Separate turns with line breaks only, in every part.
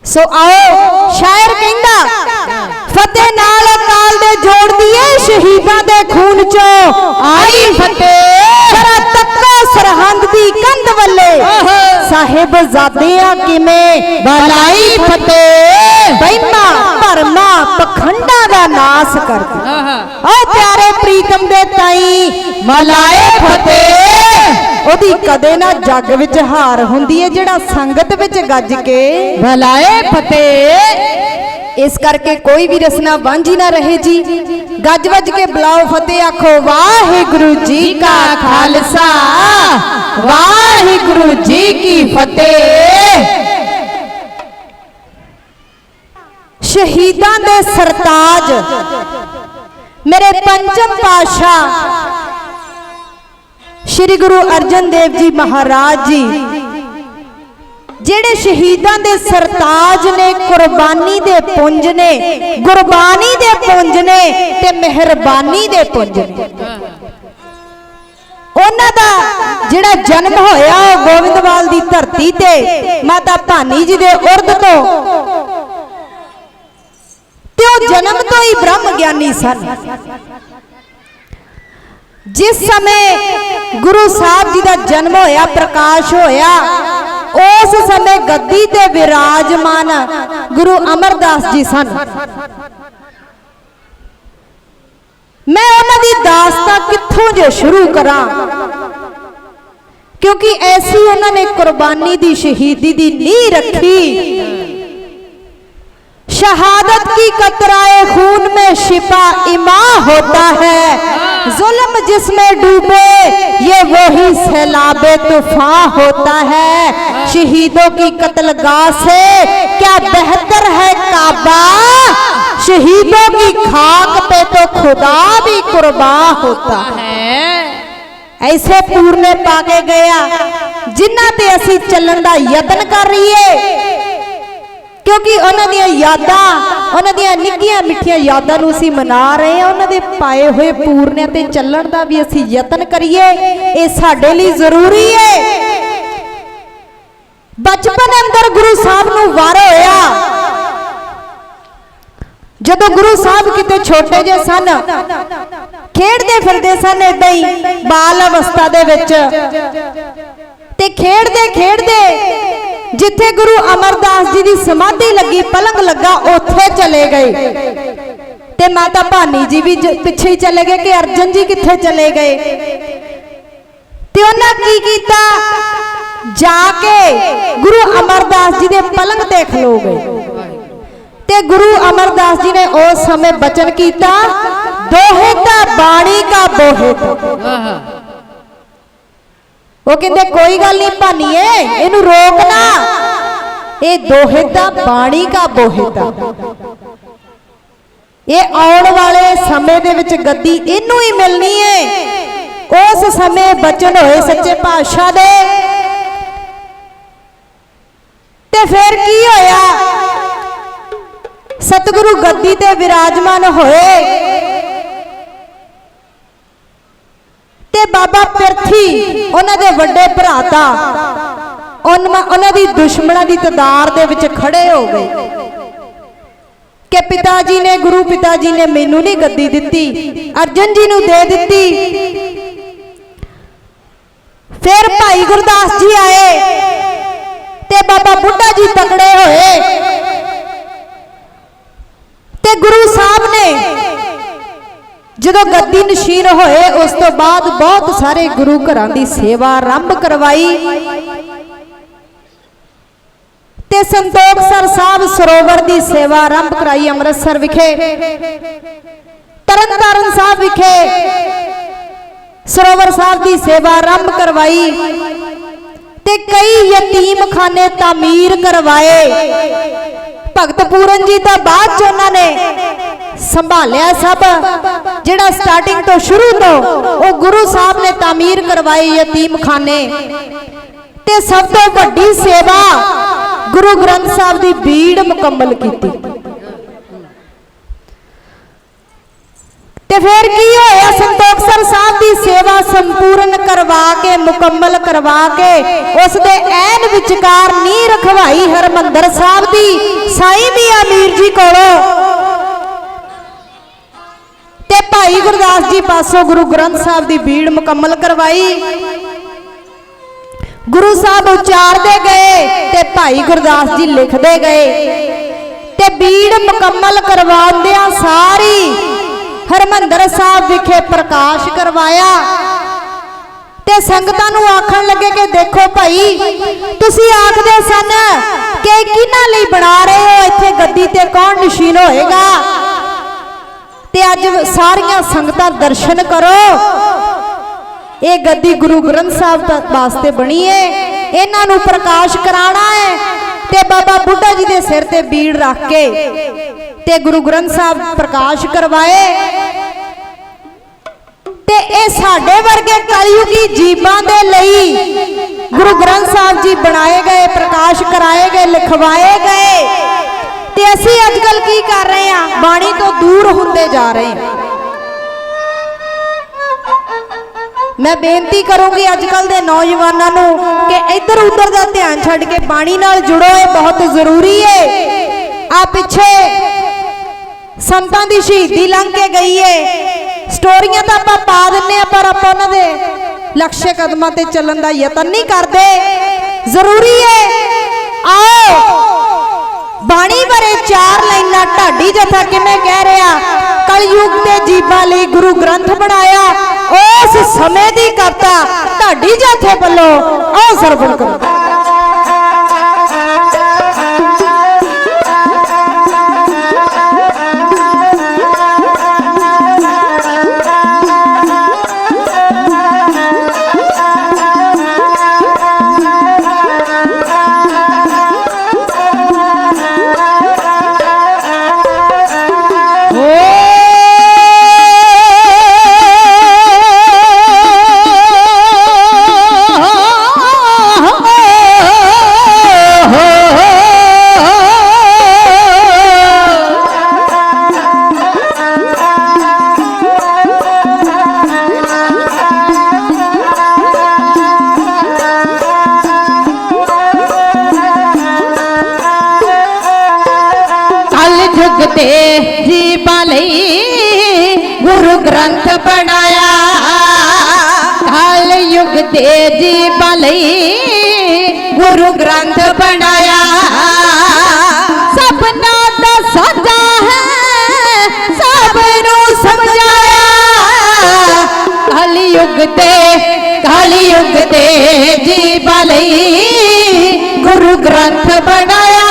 सो आओ शायर कहंदा फतेह नाल अकाल दे जोड़ दिए शहीदां दे खून चो आई फतेह जरा तक्को सरहंद दी कंध वल्ले साहिब ज़ादियां किवें भलाई फतेह बैना भरमा पखंडा दा नास कर ओ प्यारे प्रीतम दे ताई मलाए फतेह ओदी कदे ना जग विच हार हुंदी है जेड़ा संगत विच गज के भलाए फतेह। इस करके कोई भी रसना वांझी ना रहे जी। गज वज के बुलाओ फतेह आखो वाहिगुरु जी का खालसा वाहिगुरु जी की फतेह। शहीदां दे सरताज मेरे पंचम पातशाह श्री गुरु अर्जन देव जी महाराज जी जेड़े शहीदां दे सरताज ने कुर्बानी दे पुंज ने गुरबानी दे पुंज ने ते मेहरबानी दे पुंज ने। उन्हां दा जेड़ा जन्म होया गोविंदवाल दी धरती ते माता भानी जी दे उर्द तो ते ओ जन्म तो ही ब्रह्म ज्ञानी सन। जिस समय गुरु साहब जी का जन्म होया प्रकाश होया उस समय गद्दी ते विराजमान गुरु अमरदास जी सन। मैं उन्हां दी दास्तां कित्थों जो शुरू करा क्योंकि ऐसी उन्होंने कुर्बानी दी शहीदी दी नींह रखी। शहादत की कतराए खून में शिपा इमा होता है जुल्म जिसमें डूबे ये वही सैलाबे तूफान होता है। शहीदों की कत्लगाह से क्या बेहतर है काबा शहीदों की खाक पे तो खुदा भी कुर्बान होता है। ऐसे पूरने पाके गया जिन्हां ते असी चलण दा यतन कर रही है क्योंकि उन्हां दी यादां उन्हां दी निक्कियां मिठियां यादां नूं असीं मना रहे हैं। उन्हां दे पाए हुए पूरनियां ते चलण दा भी असीं यतन करिए ये साडे लई जरूरी है। बचपन अंदर गुरु साहब नूं वार होया जदों गुरु साहब किते छोटे जे सन खेडदे फिरदे सन इदां ही बाल अवस्था दे विच ते खेडदे खेडदे जिथे गुरु अमरदास जी की समाधि लगी पलंग लगा उथे चले गए ते माता भानी जी भी पिछे ही चले गए कि अर्जन जी किथे चले गए। ते उन्हां की कीता जाके गुरु अमरदास जी के पलंग ते खलो गए ते गुरु अमरदास जी ने उस समय बचन किया दोहेता बाणी का बोहेता। वो कहते कोई गल नहीं भानीए इनू रोकना ये दोहेता बाणी का बोहेता ये आने वाले समय दे विच गद्दी इनू ही मिलनी है। उस समय बचन होए सच्चे पातशाह दे ते फिर की होया सतगुरु गद्दी ते विराजमान होए ते बाबा पिरथी उन्हां दे वड्डे भराता उन्हां दी दुश्मनां दी तदार दे विच खड़े हो गए कि पिताजी ने गुरु पिताजी ने मैनू नहीं गद्दी दित्ती अर्जन जी नूं दे दित्ती। फिर भाई गुरदास जी आए ते बाबा बुड्ढा जी तकड़े होए ते गुरु साहब ने जदों गद्दी नशीन होए उस तो बाद बहुत सारे गुरु घरां दी सेवा आरंभ करवाई ते संतोख सर साहब सरोवर दी सेवा आरंभ कराई। अमृतसर विखे तरन तारण साहब विखे सरोवर साहब दी सेवा आरंभ करवाई ते कई यतीम खाने तामीर करवाए। भगत पूरन जी तो बाद च उन्होंने संभालिया सब जिहड़ा स्टार्टिंग तो शुरू तो वो गुरु साहब ने तामीर करवाई यतीम खाने ते सब तो वड्डी सेवा गुरु ग्रंथ साहब की बीड़ मुकम्मल की ਤੇ ਫਿਰ ਕੀ ਹੋਇਆ, ਸੰਤੋਖਸਰ ਸਾਹਿਬ ਦੀ ਸੇਵਾ ਸੰਪੂਰਨ ਕਰਵਾ ਕੇ, ਮੁਕੰਮਲ ਕਰਵਾ ਕੇ, ਉਸ ਦੇ ਐਨ ਵਿਚਕਾਰ ਨੀਂਹ ਰਖਵਾਈ ਹਰਮੰਦਰ ਸਾਹਿਬ ਦੀ ਸਾਈਂ ਮੀਆਂ ਮੀਰ ਜੀ ਕੋਲੋਂ। ਤੇ ਭਾਈ ਗੁਰਦਾਸ ਜੀ ਪਾਸੋਂ ਗੁਰੂ ਗ੍ਰੰਥ ਸਾਹਿਬ ਦੀ ਬੀੜ ਮੁਕੰਮਲ ਕਰਵਾਈ। गुरु साहब उचारते गए ते भाई गुरदास जी लिखते गए ते बीड़ मुकम्मल करवाउंदियां सारी हरमंदर साहब विखे प्रकाश करवाया। ते संगतां नूं आखण लगे कि देखो भाई, तुसीं आखदे सन कि किन्हां लई बना रहे हो, इत्थे गद्दी ते कौन नशीन होएगा। ते अज सारियां संगतां दर्शन करो, ये गद्दी गुरु ग्रंथ साहब वास्ते बनी है, इन्हां नूं प्रकाश कराना है। ते बाबा बुढ़ा जी दे सिर ते बीड़ रख के ते गुरु ग्रंथ साहब प्रकाश करवाए। ते ये साडे वर्गे कलयुगी जीवां दे लई गुरु ग्रंथ साहब जी बनाए गए, प्रकाश कराए गए, लिखवाए गए। ते असीं अजकल की कर रहे हैं, बाणी तो दूर होंदे जा रहे हैं। मैं बेनती करूंगी अजकल के नौजवानों नूं कि इधर उधर का ध्यान छड्ड के बाणी नाल जुड़ो, ये बहुत जरूरी है। आ पिछे संतां दी शहीदी लंघ के गई है, स्टोरियां तो आपां पा दिंदे आ, पर आपां उन्हां दे लक्ष्य कदमां ते चलण दा यतन नहीं करते। जरूरी है, आओ बाणी बारे चार लाइनां ढाडी जथा किवें कह रहा, कलयुग के जीवां लई गुरु ग्रंथ बनाया, उस समय दी कविता ढाडी जथे वल्लों आओ सरवण करो। गुरु ग्रंथ बनाया, कल युग दे जीवां लई गुरु ग्रंथ बनाया। सबना दा साजा है, सब नूं समझाया, कल युग दे जीवां लई गुरु ग्रंथ बनाया।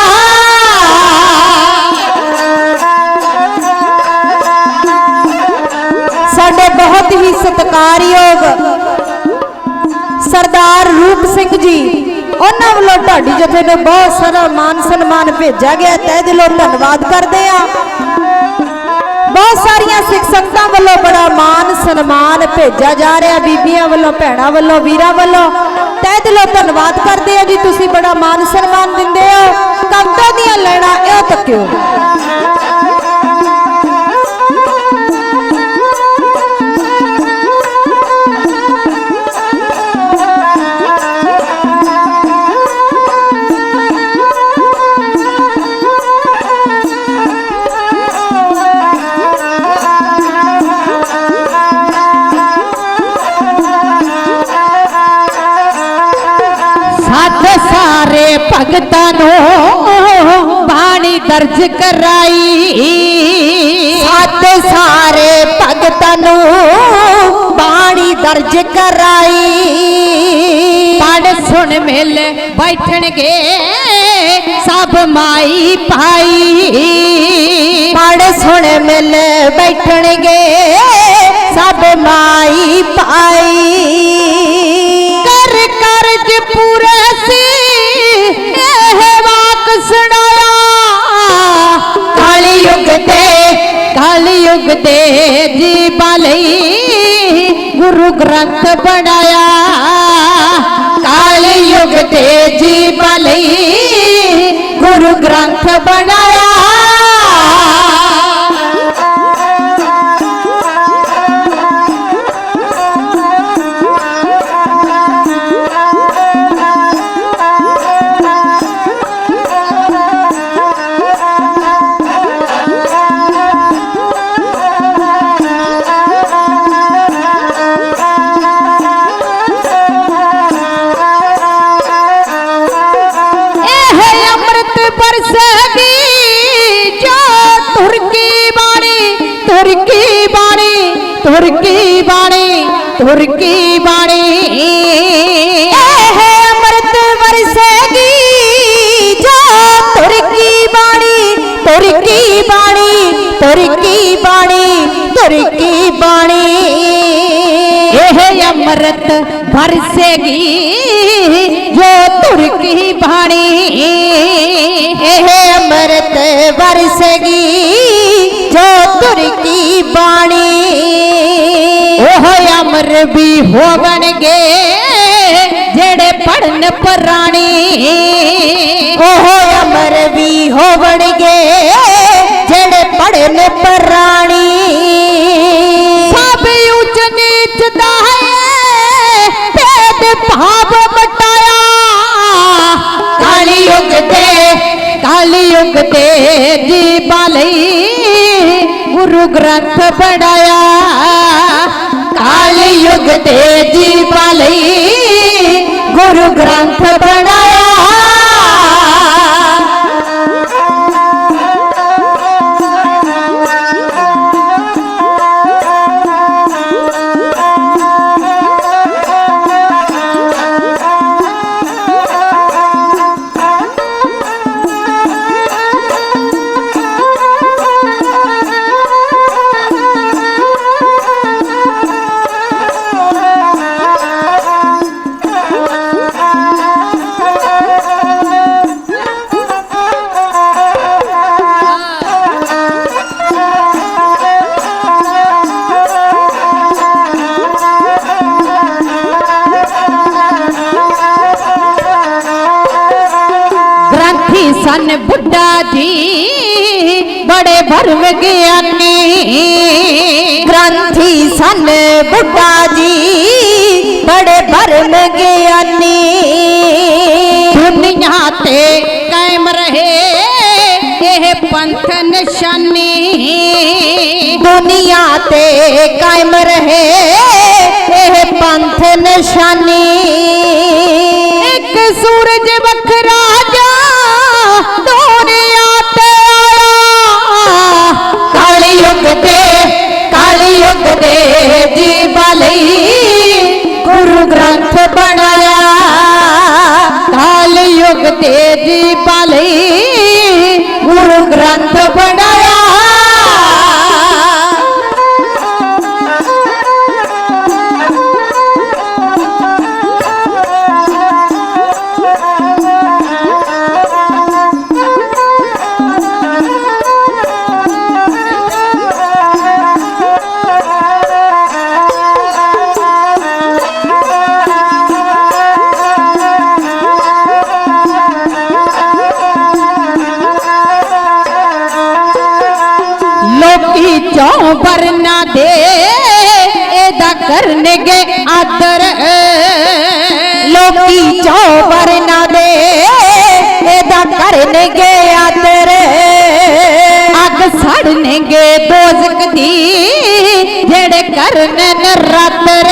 बहुत ही सत्कारयोग सरदार रूप सिंह जी, उन्होंने वालों ढाडी जथे ने बहुत सारा मान सन्मान भेजा गया, तय दिलों धन्यवाद करते हैं। बहुत सारिया सिख संगतां वालों बड़ा मान सन्मान भेजा जा रहा, बीबियां वालों, भैणां वालों, वीरां वालों तय दिलों धन्यवाद करते हैं जी। तुसीं बड़ा मान सन्मान दिंदे हो। कविता दीआं लाइनां इह तक्किओ, भगतां नूं बाणी दर्ज कराई, सत सारे भगतां नूं बाणी दर्ज कराई। पढ़ सुन मिल बैठणगे सब माई भाई, पढ़ सुन मिल बैठणगे सब माई भाई। कर कर्ज पूरे सी सुनाया, कलयुग दे जीवां लई गुरु ग्रंथ बनाया, कलयुग दे जीवां लई गुरु ग्रंथ बनाया। बरसेगी जो तुर की बाणी, तुर की बाणी, तुर की बाणी, तुर की बाणी। अमृत बरसेगी जो तुर की बाणी, तुर की बाणी, तुर की बाणी, तुर की बाणी। अमृत बरसेगी जो तुर की बाणी, अमृत बरसेगी जो तुर की बाणी। ओह अमर भी होवणगे जेड़े पढ़न पराणी, ओह अमर भी होवणगे जेड़े पढ़न पराणी। सब ऊंच नीच दा भेद भाव मटाया, काली युग दे जीवा लई गुरु ग्रंथ बनाया, काली युग दे जीवा लई गुरु ग्रंथ बनाया। सन बुड्ढा जी बड़े भरम ज्ञानी, ग्रंथी सन बुड्ढा जी बड़े भरम ज्ञानी। दुनिया ते कायम रहे यह पंथ निशानी, दुनिया ते कायम रहे यह पंथ निशानी। एक सूरज बखरा जा दुनिया ते आया, काली युग दे जीवा लई गुरु ग्रंथ बनाया, काली युग दे जीवा लई गुरु ग्रंथ बनाया। चौं बरना दे एदा करने गे आदर, लोकी चौं बरना दे एदा करने गे आदर। अग सड़ने गे दोजक दी जेड़े करने नरातर,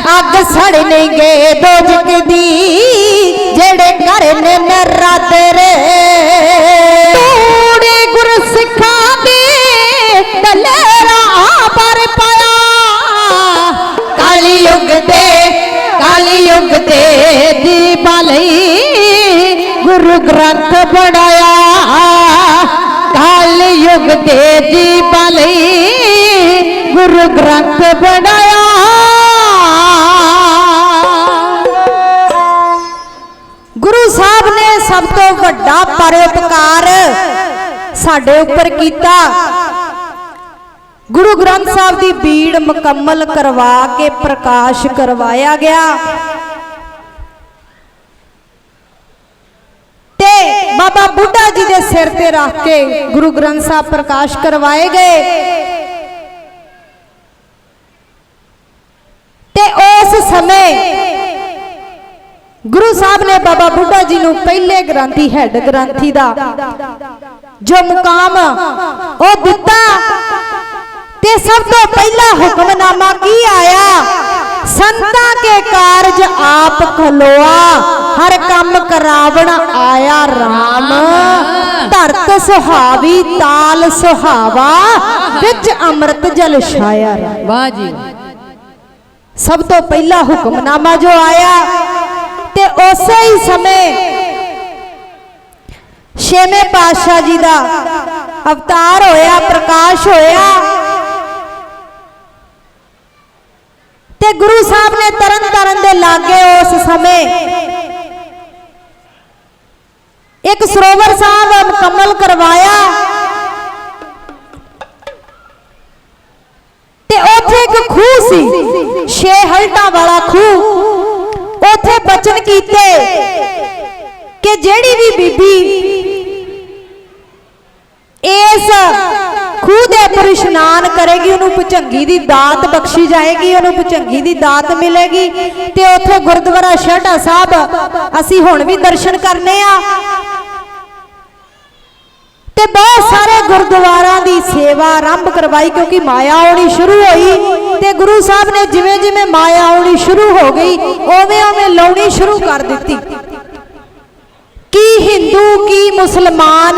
अग सड़ने गे दोजक दी जेड़े करने नरातर। तूड़ी गुरु सिखा दलेरा पर पाया, काली युग दे जीवा लई गुरु ग्रंथ बनाया, काली युग दे जीवा लई गुरु ग्रंथ बनाया। गुरु साहब ने सब तो वड्डा परोपकार साडे उपर कीता। गुरु ग्रंथ साहब की बीड़ मुकम्मल करवा के प्रकाश करवाया गया ते बाबा बुढ़ा जी के सिर ते रख के गुरु ग्रंथ साहब प्रकाश करवाए गए। ते उस समय गुरु साहब ने बाबा बुढ़ा जी को पहले ग्रंथी हैड ग्रंथी का जो मुकाम वो दिता। ते सब तो पहला हुक्मनामा की आया, संतां के कारज आप खलोआ, हर काम करावण आया राम सुहावी ताल सुहावा विच अमृत जल छाया।
वाह जी।
सब तो पहला हुक्मनामा जो आया ते उसे ही समय छेवें पातशाह जी का अवतार होया, प्रकाश होया ते गुरु साहब ने तरन तारण दे लागे उस समय एक सरोवर साहब मुकम्मल करवाया ते उथे एक खूह सी, 6 हल्टा वाला खूह। उथे बचन कीते कि जेड़ी भी बीबी इस खूह दे उपर इशनान करेगी उन्होंने भुचंगी दी दात बख्शी जाएगी, उन्होंने भुचंगी दी दात मिलेगी। ते उथे गुरुद्वारा छेहटा साहब असी हुण भी दर्शन करने आ ते बहुत सारे गुरुद्वारा दी सेवा आरंभ करवाई, क्योंकि माया आनी शुरू हुई ते गुरु साहब ने जिवें जिवें माया आनी शुरू हो गई उवें उवें लाउणी शुरू कर दी। की हिंदू की मुसलमान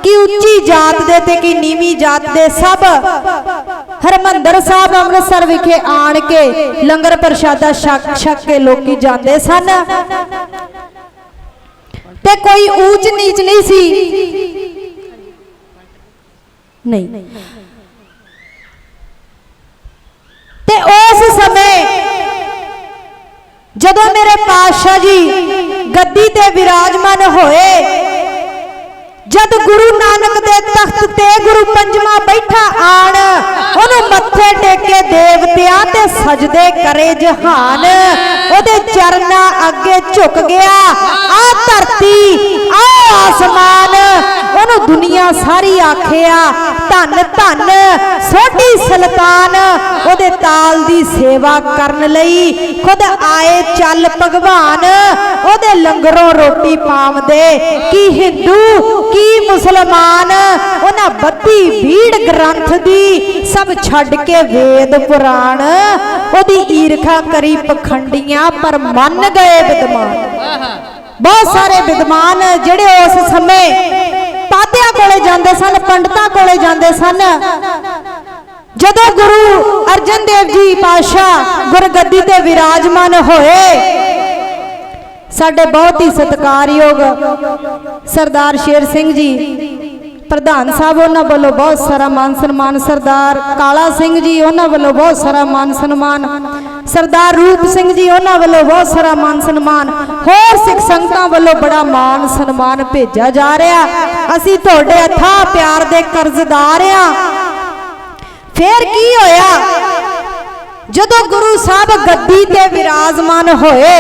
की उच्ची जात दे ते की नीवी जात दे सब हरमंदर साहब अमृतसर विखे आन के लंगर प्रशादा छक छक के लोकी जाते सन ते कोई ऊंच नीच नहीं सी, नहीं। ते उस समय जदों मेरे पातशाह जी गद्दी ते विराजमान होए, जद गुरु नानक दे तख्त ते गुरु पंजवा बैठा आन ओनू मत्थे टेके देवतिया ते सजदे करे जहान, ओदे चरना अगे झुक गया आ धरती आ आसमान, ओनू दुनिया सारी आखिया धन धन सोढ़ी सुल्तान, ओदे ताल दी सेवा करन लई खुद आए चल भगवान, ओदे लंगरों रोटी पावदे की हिंदू की मुसलमान, उन्हां बद्दी भीड़ ग्रंथ दी सब छड़ के वेद पुराण, ओदी ईरखा करी पखंडियां पर मन गए विद्वान। बहुत सारे विद्वान जिहड़े उस समय पादियां कोले जांदे सन, पंडितां कोले जांदे सन, जदों गुरु अर्जन देव जी पातशाह गुरगद्दी ते विराजमान होए, साडे बहुत ही सत्कारयोग सरदार शेर सिंह जी प्रधान साहब उन्हां वालों बहुत सारा मान सन्मान, सरदार काला सिंह जी उन्हां वालों बहुत सारा मान सन्मान, सरदार रूप सिंह जी उन्हां वालों बहुत सारा मान सन्मान, होर सिख संगतां वालों बड़ा मान सन्मान भेजा जा रहा। असीं तुहाडे अथाह प्यार दे कर्जदार आ। फिर की होया जदों गुरु साहब गद्दी ते विराजमान होए,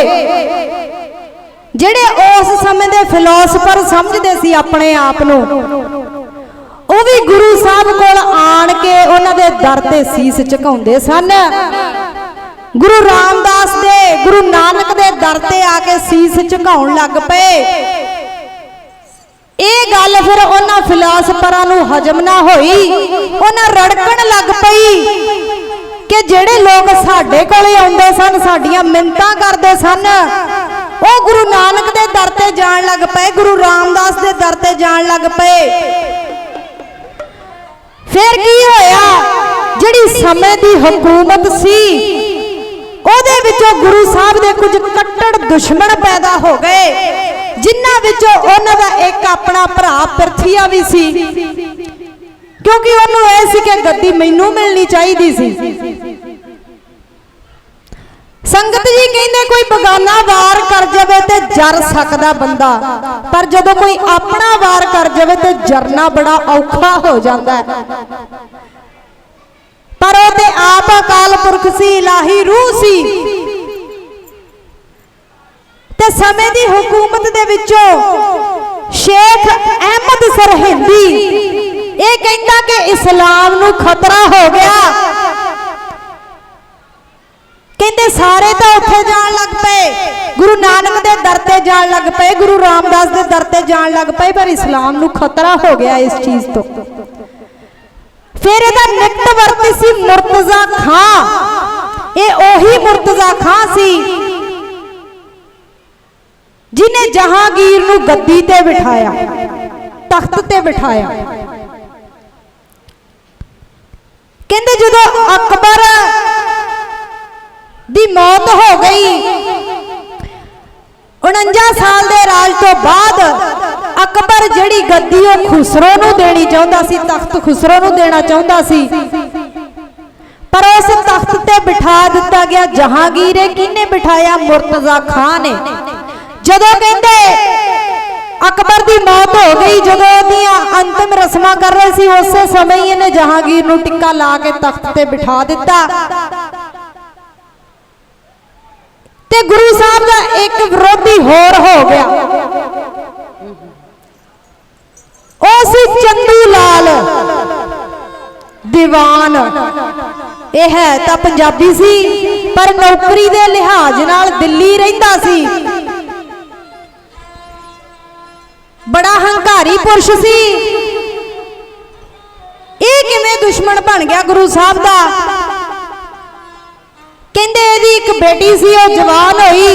जिहड़े उस समय दे फिलोसफर समझदे सी अपने आप नूं, ਉਹ भी गुरु साहब कोल आण के उन्हां दे दर ते सीस झुकाउंदे सन। गुरु रामदास दे गुरु नानक दे दर ते आके सीस झुकाउण लग पे। ये गल फिर उन्हां फिलोसफरां नूं हजम ना होई, उन्हां रड़कण लग पई कि जिहड़े लोग साडे कोले आउंदे सन, साडीआं मिन्नतां करदे सन, वो गुरु नानक दे दर ते जाण लग पे, गुरु रामदास दे दर ते जाण लग पे। फिर की होया, जिहड़ी समय दी हुकूमत सी ओदे विचों गुरु साहब दे कुछ कट्टर दुश्मन पैदा हो गए, जिन्हां विचों उन्हां दा एक अपना भरा पृथ्विया भी सी, क्योंकि उन्होंने यह सी कि गद्दी मैनू मिलनी चाहिए सी। संगत जी कहते कोई बगाना वार कर जाए तो जर सकता बंदा, पर जदों कोई अपना वार कर जाए तो जरना बड़ा औखा हो जाता है। पर वो ते आप अकाल पुरख सी, इलाही रूह सी। ते समय दी हुकूमत दे विचों शेख अहमद सरहिंदी ये कहता कि इस्लाम नूं खतरा हो गया, कहते सारे तो उत्थे जान लग पे, गुरु नानक दे दर ते जान लग पे, गुरु रामदास दे दर ते जान लग पे, पर इस्लाम नूं खतरा हो गया इस चीज तो। फिर इहदा निकटवर्ती सी मुर्तजा खां, ये ओही मुर्तजा खां सी जिन्हें जहांगीर नूं गद्दी ते बिठाया। तख्त ते बिठाया। कहते जदों अकबर दी मौत हो गई 49 साल के राज तो बाद अकबर जिहड़ी गद्दी वो खुसरो नूं देनी चाहुंदा सी, तख्त खुसरो नूं देना चाहुंदा सी, पर उस तख्त ते बिठा दिता गया जहांगीर। किने बिठाया? मुर्तजा खान ने। जदों कहंदे अकबर की मौत हो गई, जदों ओहदियां अंतिम रस्मां कर रहे सी, उस समय ही इहने जहांगीर नूं टिक्का ला के तख्त ते बिठा दिता। ते गुरु साहब का एक विरोधी होर हो गया, सी चंदू लाल दीवान। यह है तो पंजाबी सी, पर नौकरी के लिहाज नाल दिल्ली रहिंदा सी। बड़ा हंकारी पुरुष सी। ये किवें दुश्मन बन गया गुरु साहब का? कहंदे इहदी एक बेटी सी, वो जवान हुई।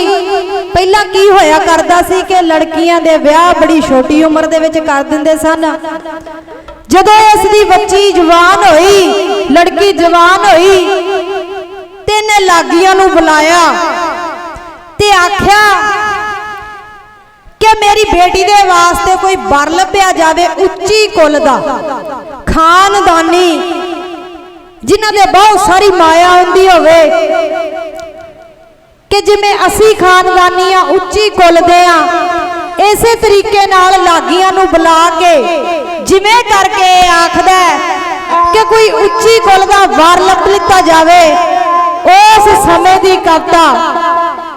पहला की होया करदा सी कि लड़कियां दे विआह बड़ी छोटी उम्र दे विच कर दिंदे सन। जदों इसदी बच्ची जवान हुई, लड़की जवान हुई, ते इहने लागियां नूं बुलाया ते आख्या कि मेरी बेटी दे वास्ते कोई बर लभ्या जावे उच्ची कुल दा, खानदानी, जिन्हां दे बहुत सारी माया हुंदी होवे, कि जिवें असी खानदानी आ उच्ची कुल दे आ, इसे तरीके नाल लागियां नूं बुला के जिवें करके आखदा कि कोई उच्ची कुल दा वर लभ लिता जावे। उस समय दी कविता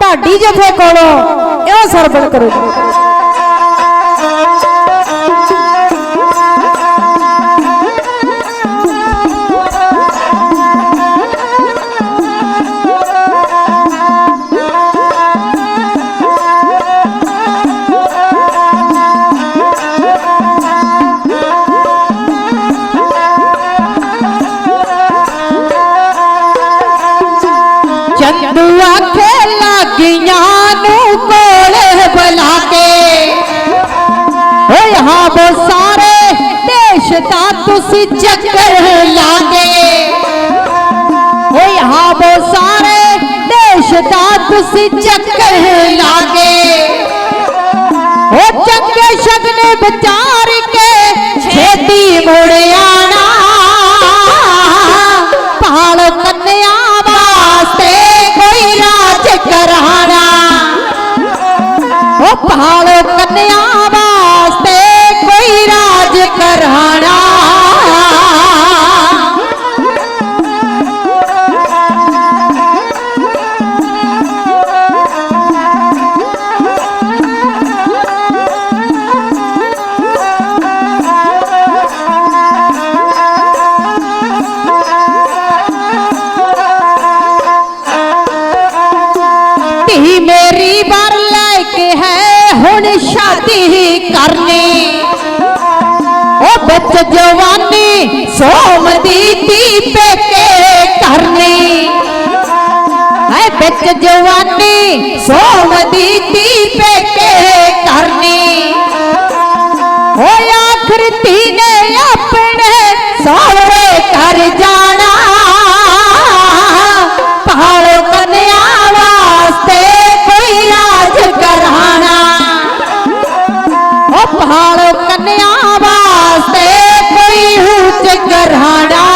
ढाडी जथे कोलों इह सरवण करो। वो सारे देश का तुसी चक्कर लागे, वो यहाँ वो सारे देश का तुसी चक्कर लागे। वो चंगे शगने विचार के छेती मुड़ आना, पहाड़ कन्या वास्ते कोई राज कराना। वो पहाड़ कन्या वास्ते कोई राज कराना। धी मेरी बार लायक है हुण शादी करनी, ओ बच जवानी सोम दी दीपे के करनी है, बच जवानी सोम दी दीपे के करनी। ओ आखिर तीने अपने सौरे कर जाना, पहाड़ों कन्या वास्ते कोई राज कराना। ओ पहाड़ों कन्या वास्ते कोई ऊंच कराना।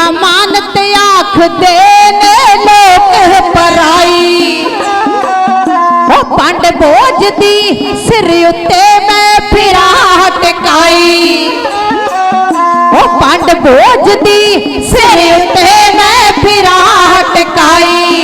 अमानत आख देने लोग पराई, ओ पंड बोझ दी सिर उत्ते मैं फिरा टकाई। ओ पंड बोझ दी सिर उत्ते मैं फिरा टकाई।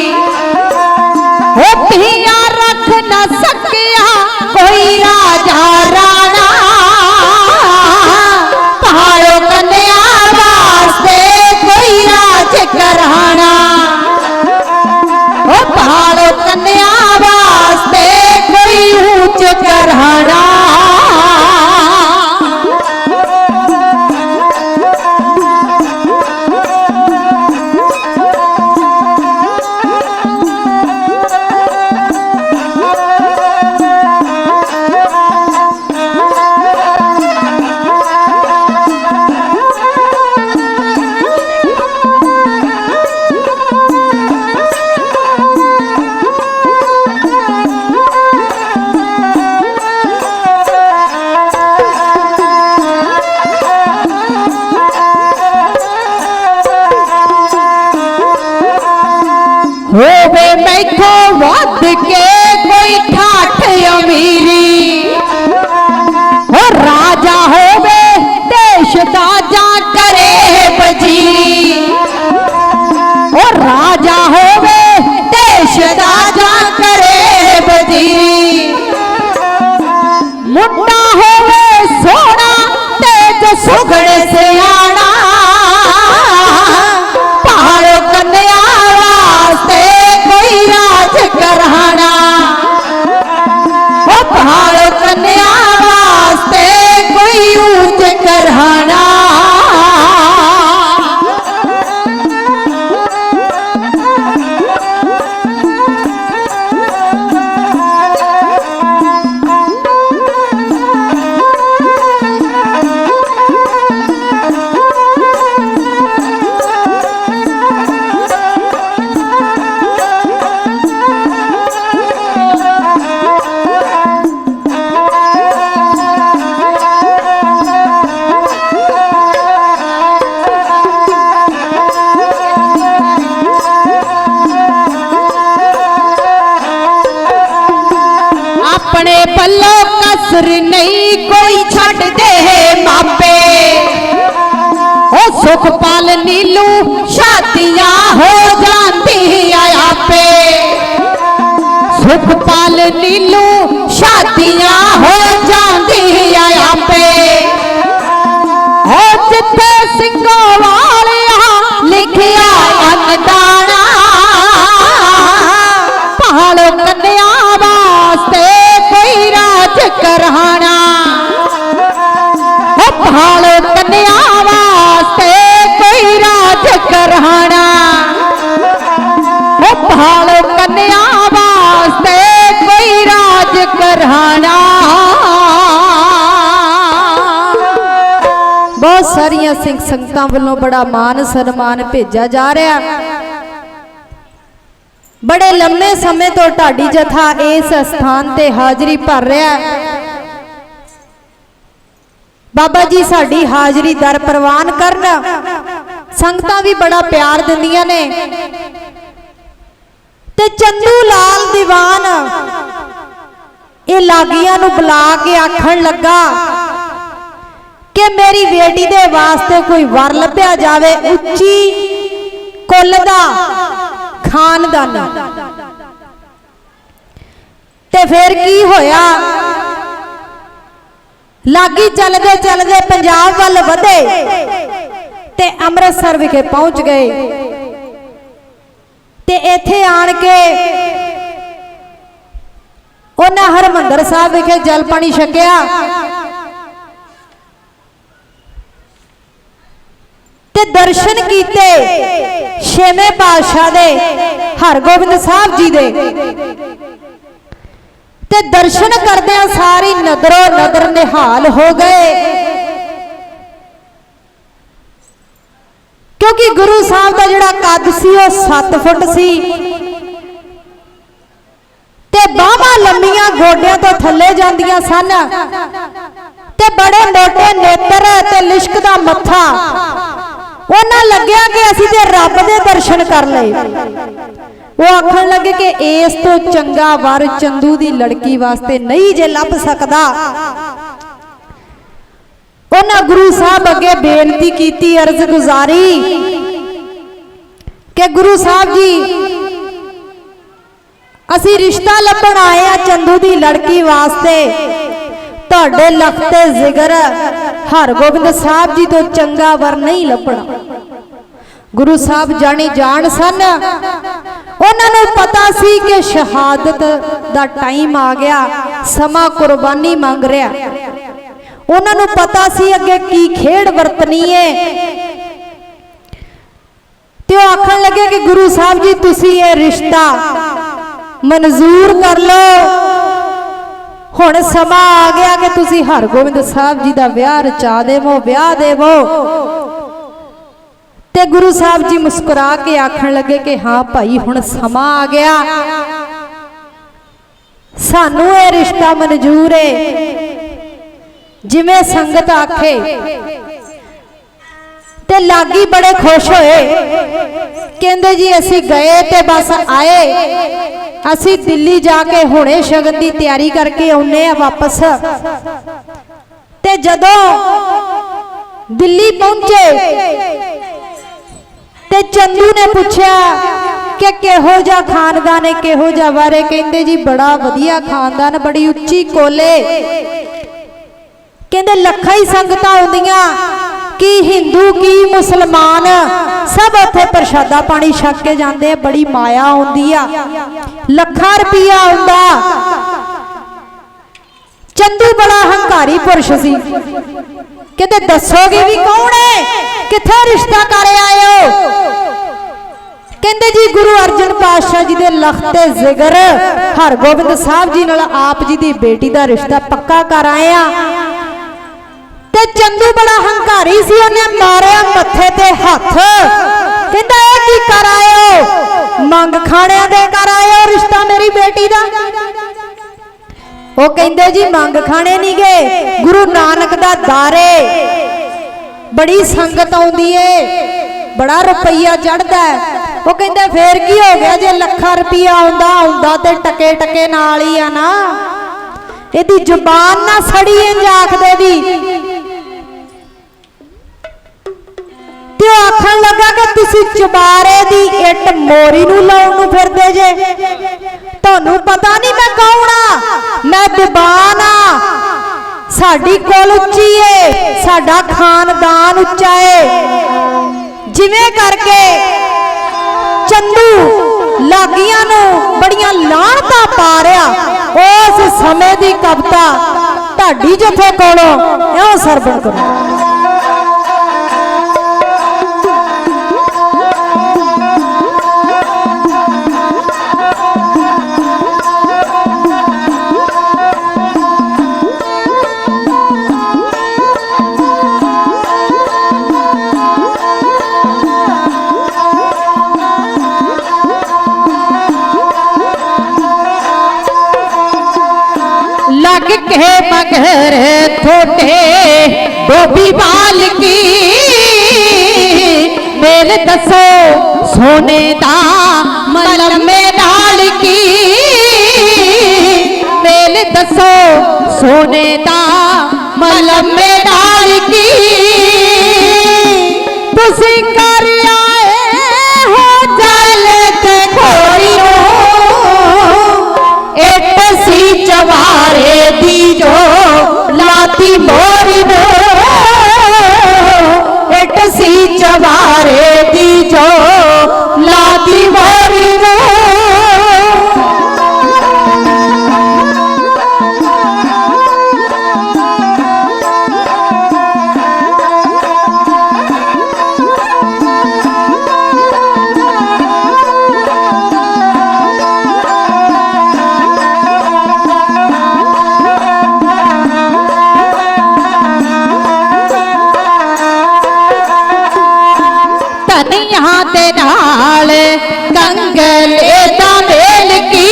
होवे मैथो वध के कोई ठाठ अमीरी, हो राजा होवे देश दा जा करे वजीरी, हो राजा होवे देश दा जा करे वजीरी, मुंडा होवे सोना तेज सुघड़ सियाणा, पहाड़ों कन्या वास्ते कोई राज करहाना, ओ पहाड़ों कन्या वास्ते कोई ऊंच करहाना। अपने पल्लो कसर नहीं कोई छड़ दे मापे, ओ सुखपाल नीलू शादियां हो जाती आया पे, सुखपाल नीलू शादियां हो जाती आया पे, ओ जिथे सिंगो वालिया लिखिया अनदाना, पहाड़ों कन्या वास्ते कोई राज करहाना, पहाड़ों कन्या वास्ते कोई राज करहाना, पहाड़ों कन्या वास्ते कोई राज करहाना। बहुत सारिया सिंह संगतां वालों बड़ा मान सन्मान भेजा जा रहा। बड़े लंबे समय तो ढाडी जथा इस स्थान ते हाजरी भर रहा। बाबा जी साडी हाजरी दर प्रवान करन, संगतां भी बड़ा प्यार दिंदियां ने। ते चंदू लाल दीवान ये लागियां नूं बुला के आखण लगा कि मेरी बेटी दे वास्ते कोई वर लभ्या जावे, उच्ची कुल दा खानदान। ते फिर की होया, लागी चलदे चलदे पंजाब वाल वधे ते अमृतसर विखे पहुंच गए। ते इत्थे आण के उन्हां हरमंदर साहब विखे जल पानी छकिया। ते दर्शन कीते छेवें पातशाह दे हरगोबिंद साहब जी दे। ते दर्शन करदे सारी नदरों नदर निहाल हो गए, क्योंकि गुरु साहब का जिहड़ा कद सी वो 7 फुट सी ते बाहां लंबियां गोडियां तो थल्ले जांदियां सन ते बड़े मोटे नेत्र ते लिशकदा मत्था। उन्हां लग्या कि असीं ते रब दे दर्शन कर लए। वो आखण लगे कि इस तो चंगा वर चंदू दी लड़की वास्ते नहीं जे लभ सकदा। उन्हां गुरु साहब अगे बेनती कीती, अर्ज गुजारी कि गुरु साहब जी असी रिश्ता लभण आए आ चंदू दी लड़की वास्ते, तुहाडे लखते जिगर हरगोबिंद साहब जी तो चंगा वर नहीं लभना। गुरु साहब जानी जान सन, उन्होंने पता सी कि शहादत दा टाइम आ गया, समा कुर्बानी मांग रहा। उन्होंने पता सी अगे की खेड़ वरतनी है। तो आखन लगे कि गुरु साहब जी तुसी ये रिश्ता मंजूर कर लो, हुण समा आ गया कि तुसी हरगोबिंद साहब जी दा विआह रचा देवो, विआह देवो। ते गुरु साहब जी मुस्कुरा के आखन लगे कि हाँ भाई हुण समा आ गया, सानू ये रिश्ता मंजूर है। जिवें संगत आखे ते लागी बड़े खुश होए, कहंदे जी असी गए ते बस आए, असी दिल्ली जाके हुणे शगन की तैयारी करके आउने आ वापस। ते जदों दिल्ली पहुंचे ते चंदू ने पूछा कि किहो जा खानदान है, किहो जा बारे? कहंदे जी बड़ा वधिया खानदान, बड़ी उच्ची कोले, कहंदे लखा ही संगतां आउंदियां कि हिंदू की मुसलमान सब उत्थे प्रशादा पानी छक के जाते, बड़ी माया आउंदी आ, लखा रुपया आउंदा। चंदू बड़ा हंकारी पुरुष सी, कहते दसोगे भी कौन है, किथे रिश्ता कर आए हो? कहते जी गुरु अर्जन पातशाह जी दे लखते जिगर हरगोबिंद साहब जी नाल आप जी दी बेटी दा रिश्ता पक्का कर आए आ। ते चंदू बड़ा हंकारी सी, उन्हें मारिया मत्थे ते हथ, कहंदा ए की कर आए हो? मंग खाने दे कर आए हो रिश्ता मेरी बेटी दा? वो कहंदे जी मंग खाने नहीं गए, गुरु नानक दा दारे बड़ी संगत आउंदी है, बड़ा रुपया चढ़दा है। वो कहंदे फिर की हो गया जे लखा रुपया आउंदा आउंदा ते टके टके नाल ही आ ना, इहदी जुबान ना सड़ी इंज आखदे दी। ते आखन लगा कि तुसी चबारे दी इट मोरी नूं लाउण नूं फिरदे जे, तुहानूं पता नहीं मैं कौन आ? मैं दीवान आ, साडी कोल उच्ची है, साडा खानदान उच्चा है। जिवें करके चंदू लागियां नूं बड़ियां लाणतां पा रहा, उस समय दी कविता ढाडी जथे कोलों इउं सरवण करो।
के मगर थोटे डोबी बाल की, मेरे दसो सोने दा मलम में डाल की, मेरे दसो सोने दा मलम में डाल की। तुसी कर आए हो जल ते खोरियो, एक सी चवारे दी जो लाती मोरी नो, एक सी चवारे दी जो लाती मोरी नो। यहाँ ते नाल कंगले दा मेल की,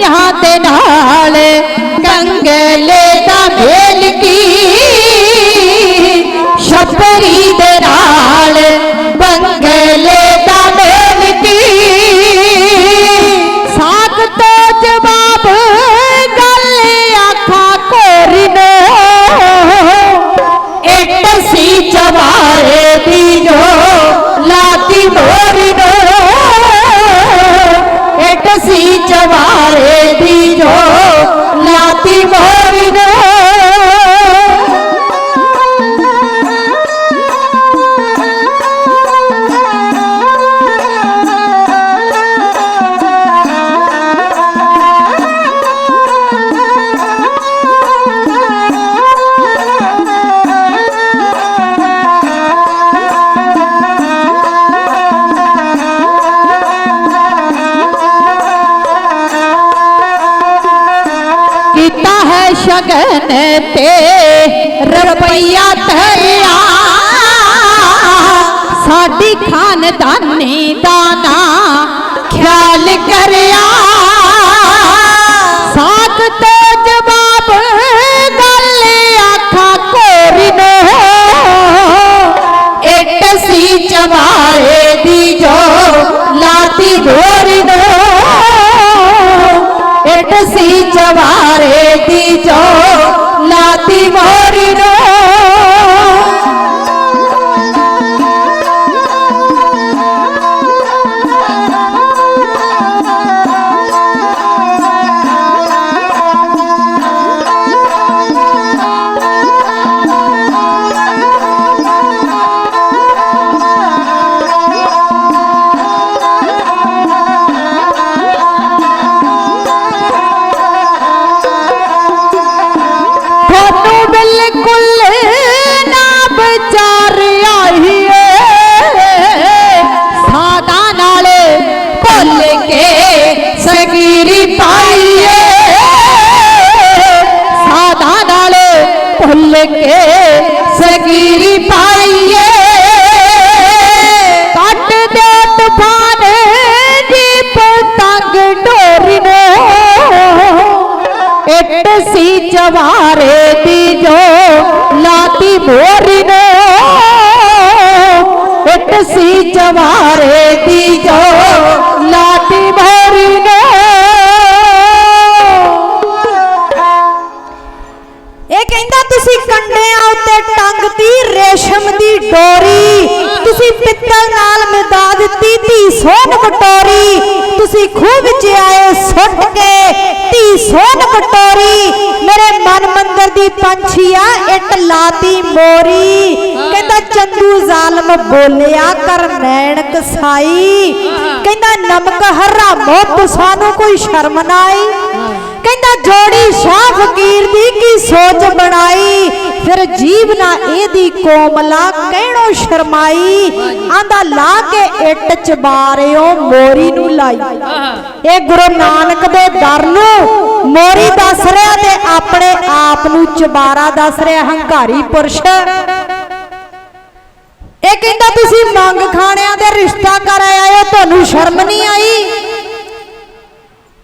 यहाँ ते नाल कंगले दा मेल की, छपरी दे नाल बंगले दा मेल की। साक तो जवाब गल आखा कोरी नो, एक सी चवारे दी जो लाती मोरी नो, एक सी चवारे दी जो लाती मोरी नो। शगन ते रुपया तैया, साडी खानदानी दाना ख्याल करया। साक तो जवाब गल आखा कोरी नो, के सकीरी पाइए, साधा नाल भुल के सकीरी पाइए।
कट दे तूफान दी पतंग डोरी नो,
इट सी चवारे दी जो लाती मोरी नो, इट सी चवारे दी जो लाती मोरी नो।
ਇਹ ਕਹਿੰਦਾ ਤੁਸੀਂ ਕੰਡਿਆਂ ਉੱਤੇ ਟੰਗਤੀ ਰੇਸ਼ਮ ਦੀ ਡੋਰੀ, ਤੁਸੀਂ ਪਿੱਤਲ ਨਾਲ ਮਿਲਾ ਦਿੱਤੀ ਧੀ ਸੋਨ ਕਟੋਰੀ, ਤੁਸੀਂ ਖੂਹ ਵਿੱਚ ਆਏ ਸੁੱਟ ਕੇ ਧੀ ਸੋਨ ਕਟੋਰੀ, ਮੇਰੇ ਮਨ ਮੰਦਰ ਦੀ ਪੰਛੀਆ ਇੱਟ ਲਾਤੀ ਮੋਰੀ। ਕਹਿੰਦਾ ਚੰਦੂ ਜ਼ਾਲਮ ਬੋਲਿਆ ਕਰ ਨੈਣ ਕਸਾਈ, ਕਹਿੰਦਾ ਨਮਕ ਹਰਾਮੋ ਤੁਸਾਨੂੰ ਕੋਈ ਸ਼ਰਮ ਨਾ ਆਈ। ਕਹਿੰਦਾ ਜੋੜੀ ਸ਼ਾਹ ਫਕੀਰ ਦੀ ਕੀ ਸੋਚ ਬਣਾਈ, ਫਿਰ ਜੀਵ ਨਾ ਇਹਦੀ ਕੋਮਲਾ ਕਹਿਣੋ ਸ਼ਰਮਾਈ, ਆਂਦਾ ਲਾ ਕੇ ਇੱਟ ਚਬਾਰਿਓ ਮੋਰੀ ਨੂੰ ਲਾਈ। ਇਹ ਗੁਰੂ ਨਾਨਕ ਦੇ ਦਰ ਨੂੰ ਮੋਰੀ ਦੱਸ ਰਿਹਾ ਤੇ ਆਪਣੇ ਆਪ ਨੂੰ ਚਬਾਰਾ ਦੱਸ ਰਿਹਾ, ਹੰਕਾਰੀ ਪੁਰਸ਼। ਇਹ ਕਹਿੰਦਾ ਤੁਸੀਂ ਮੰਗ ਖਾਣਿਆਂ ਦੇ ਰਿਸ਼ਤਾ ਕਰ ਆਏ ਹੋ, ਤੁਹਾਨੂੰ ਸ਼ਰਮ ਨਹੀਂ ਆਈ?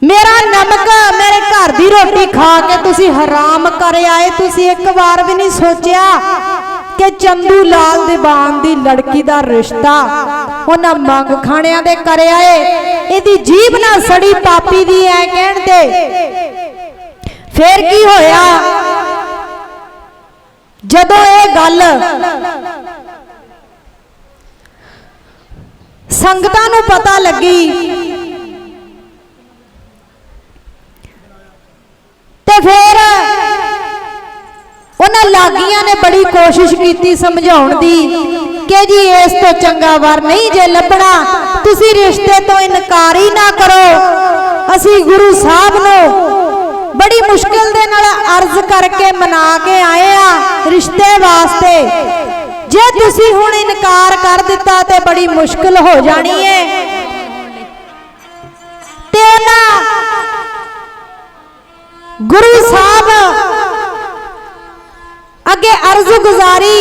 मेरा नमक मेरे घर की रोटी खा के तुसी हराम कर आए, तुसी एक बार भी नहीं सोचा कि चंदू लाल दीवान दी लड़की दा रिश्ता उन्हां मंग खाणियां दे कर आए। इहदी जीभ ना सड़ी पापी दी है कहण दे। फिर की होया जदों ये गल संगतां नूं पता लगी ते फिर उन्हां लागियां ने बड़ी कोशिश की समझाउण दी कि जी इस तो चंगा वर नहीं जे लभना, तुसी रिश्ते तो इनकार ही ना करो। असी गुरु साहब नूं बड़ी मुश्किल दे नाल अर्ज करके मना के आए आ रिश्ते वास्ते, जे तुसी हुण इनकार कर दिता ते बड़ी मुश्किल हो जानी है। ते उन्हां गुरु साहब अगे अर्ज गुजारी,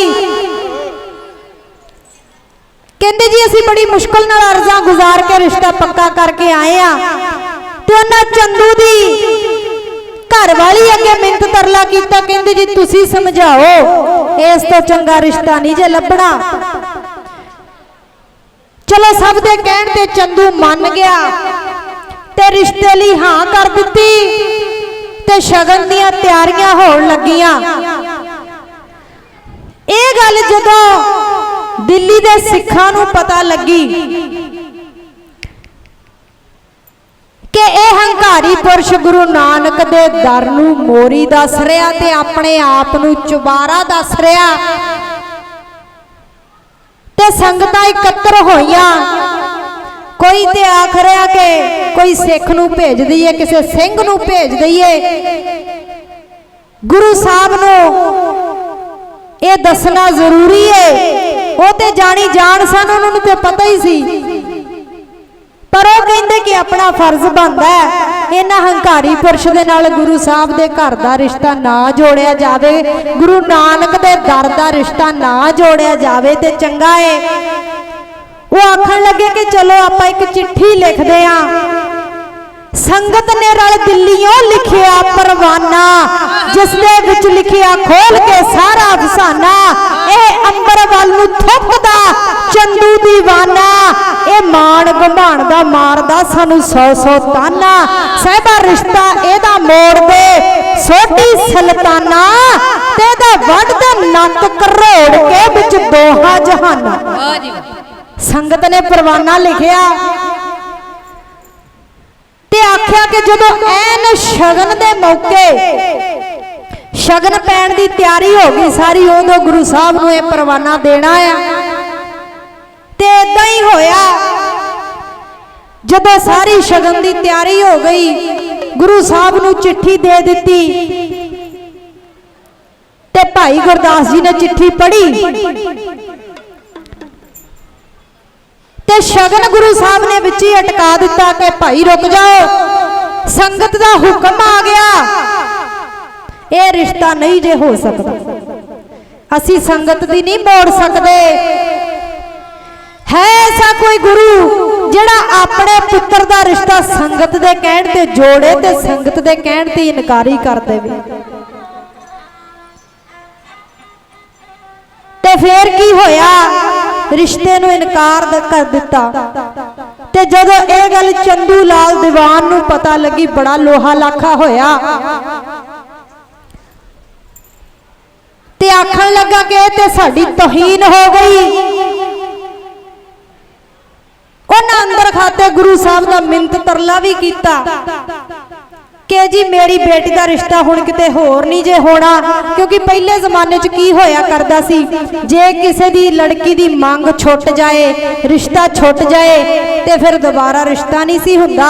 कहते जी असी बड़ी मुश्किल नाल अर्जा गुजार के रिश्ता पक्का करके आए आ। ते उन्हां चंदू दी घर वाली अगे मिन्नत तरला कीता, कहते जी तुसी समझाओ इस तो चंगा रिश्ता नहीं जे लभना। चलो सब दे कहण ते चंदू मान गया ते रिश्ते लई हां कर दित्ती ते शगन दियां तैयारियां होण लगियां। ये गल जदों दिल्ली दे सिखां नूं पता लगी कि यह हंकारी पुरुष गुरु नानक दे दर नूं मोरी दस रहा ते अपने आप नूं चुबारा दस रहा, ते संगतां इकत्र होईयां। कोई ते आख रहा कि कोई सिख नूं भेज दईए, किसी सिंह नूं भेज दईए। गुरु साहब नूं ये दसना जरूरी है, वो ते जानी जान सन, उन्होंने ते पता ही सी, पर वो कहंदे कि अपना फर्ज बनता है इन्हां हंकारी पुरुष दे नाल गुरु साहब दे घर दा रिश्ता ना जोड़िया जावे, गुरु नानक दे दर दा रिश्ता ना जोड़िया जावे ते चंगा है। वो आखन लगे कि चलो आप एक चिट्ठी लिखते हैं। संगत ने रल दिल्लियों लिखिया परवाना, जिसने विच लिखिया खोल के सारा अफसाना, ए अंबर वाल नूं थुकदा चंदू दीवाना, ए मान घुमाण दा मारदा सानू 100 ताना, साहिबा रिश्ता एदा मोड़ दे सोटी सल्ताना, ते दा वड दा नक करोड़ के विच दोहा जहाना। संगत ने परवाना लिखिया ते आख्या कि जदों ऐन शगन दे मौके शगन पैण दी तैयारी हो गई सारी, उदों गुरु साहब नूं यह परवाना देना है। ते इदां ही होया, जदों सारी शगन दी तैयारी हो गई, गुरु साहब नूं चिट्ठी दे दित्ती ते भाई गुरदास जी ने चिट्ठी पढ़ी। ते शगन गुरु साहब ने विच ही अटका दिता कि भाई रुक जाओ, संगत दा हुक्म आ गया, ये रिश्ता नहीं जे हो सकता, असी संगत दी नहीं मोड़ सकते। है ऐसा कोई गुरु जिहड़ा अपने पुत्र दा रिश्ता संगत दे कहण ते जोड़े ते संगत दे कहण ते इनकारी कर देवे? ते फिर की होया, रिश्ते नूं इनकार कर दिता। ते जदों ये गल चंदू लाल दीवान नूं पता लगी, बड़ा लोहा लाखा होया ते आखण लगा कि ये ते साडी तौहीन हो गई। उन्हां अंदर खाते गुरु साहब का मिन्नत तरला भी कीता कि जी मेरी बेटी का रिश्ता हुण किते होर नहीं जे होना, क्योंकि पहले जमाने च की होया करदा सी, जे किसी दी लड़की दी मांग छुट जाए, रिश्ता छुट जाए ते फिर दोबारा रिश्ता नहीं सी हुंदा।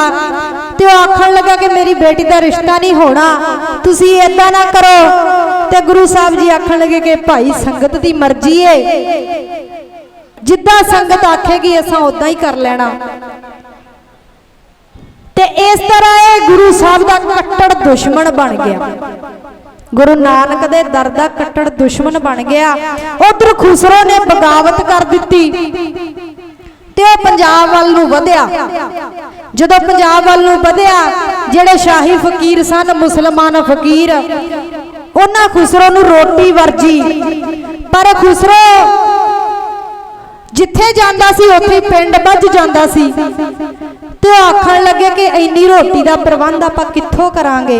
ते ओह आखण लगा कि मेरी बेटी का रिश्ता नहीं होना, तुसी ऐदां ना करो। ते गुरु साहब जी आखण लगे कि भाई संगत दी मर्जी है, जिद्दां संगत आखेगी असां उदां ही कर लेना। ते इस तरह ये गुरु साहब का कट्टर दुश्मन बन गया, गुरु नानक दे दर दा कट्टर दुश्मन बन गया। उधर खुसरो ने बगावत कर दी ते ओह पंजाब वाल नूं वधिया। जदों पंजाब वाल नूं वधिया, जिहड़े शाही फकीर सन, मुसलमान फकीर, उन्हां खुसरो नूं रोटी वर्जी, पर खुसरो जिथे जांदा सी उत्थे पिंड बज जांदा सी। ते आखण लगे कि इन्नी रोटी का प्रबंध आपां कित्थों करांगे।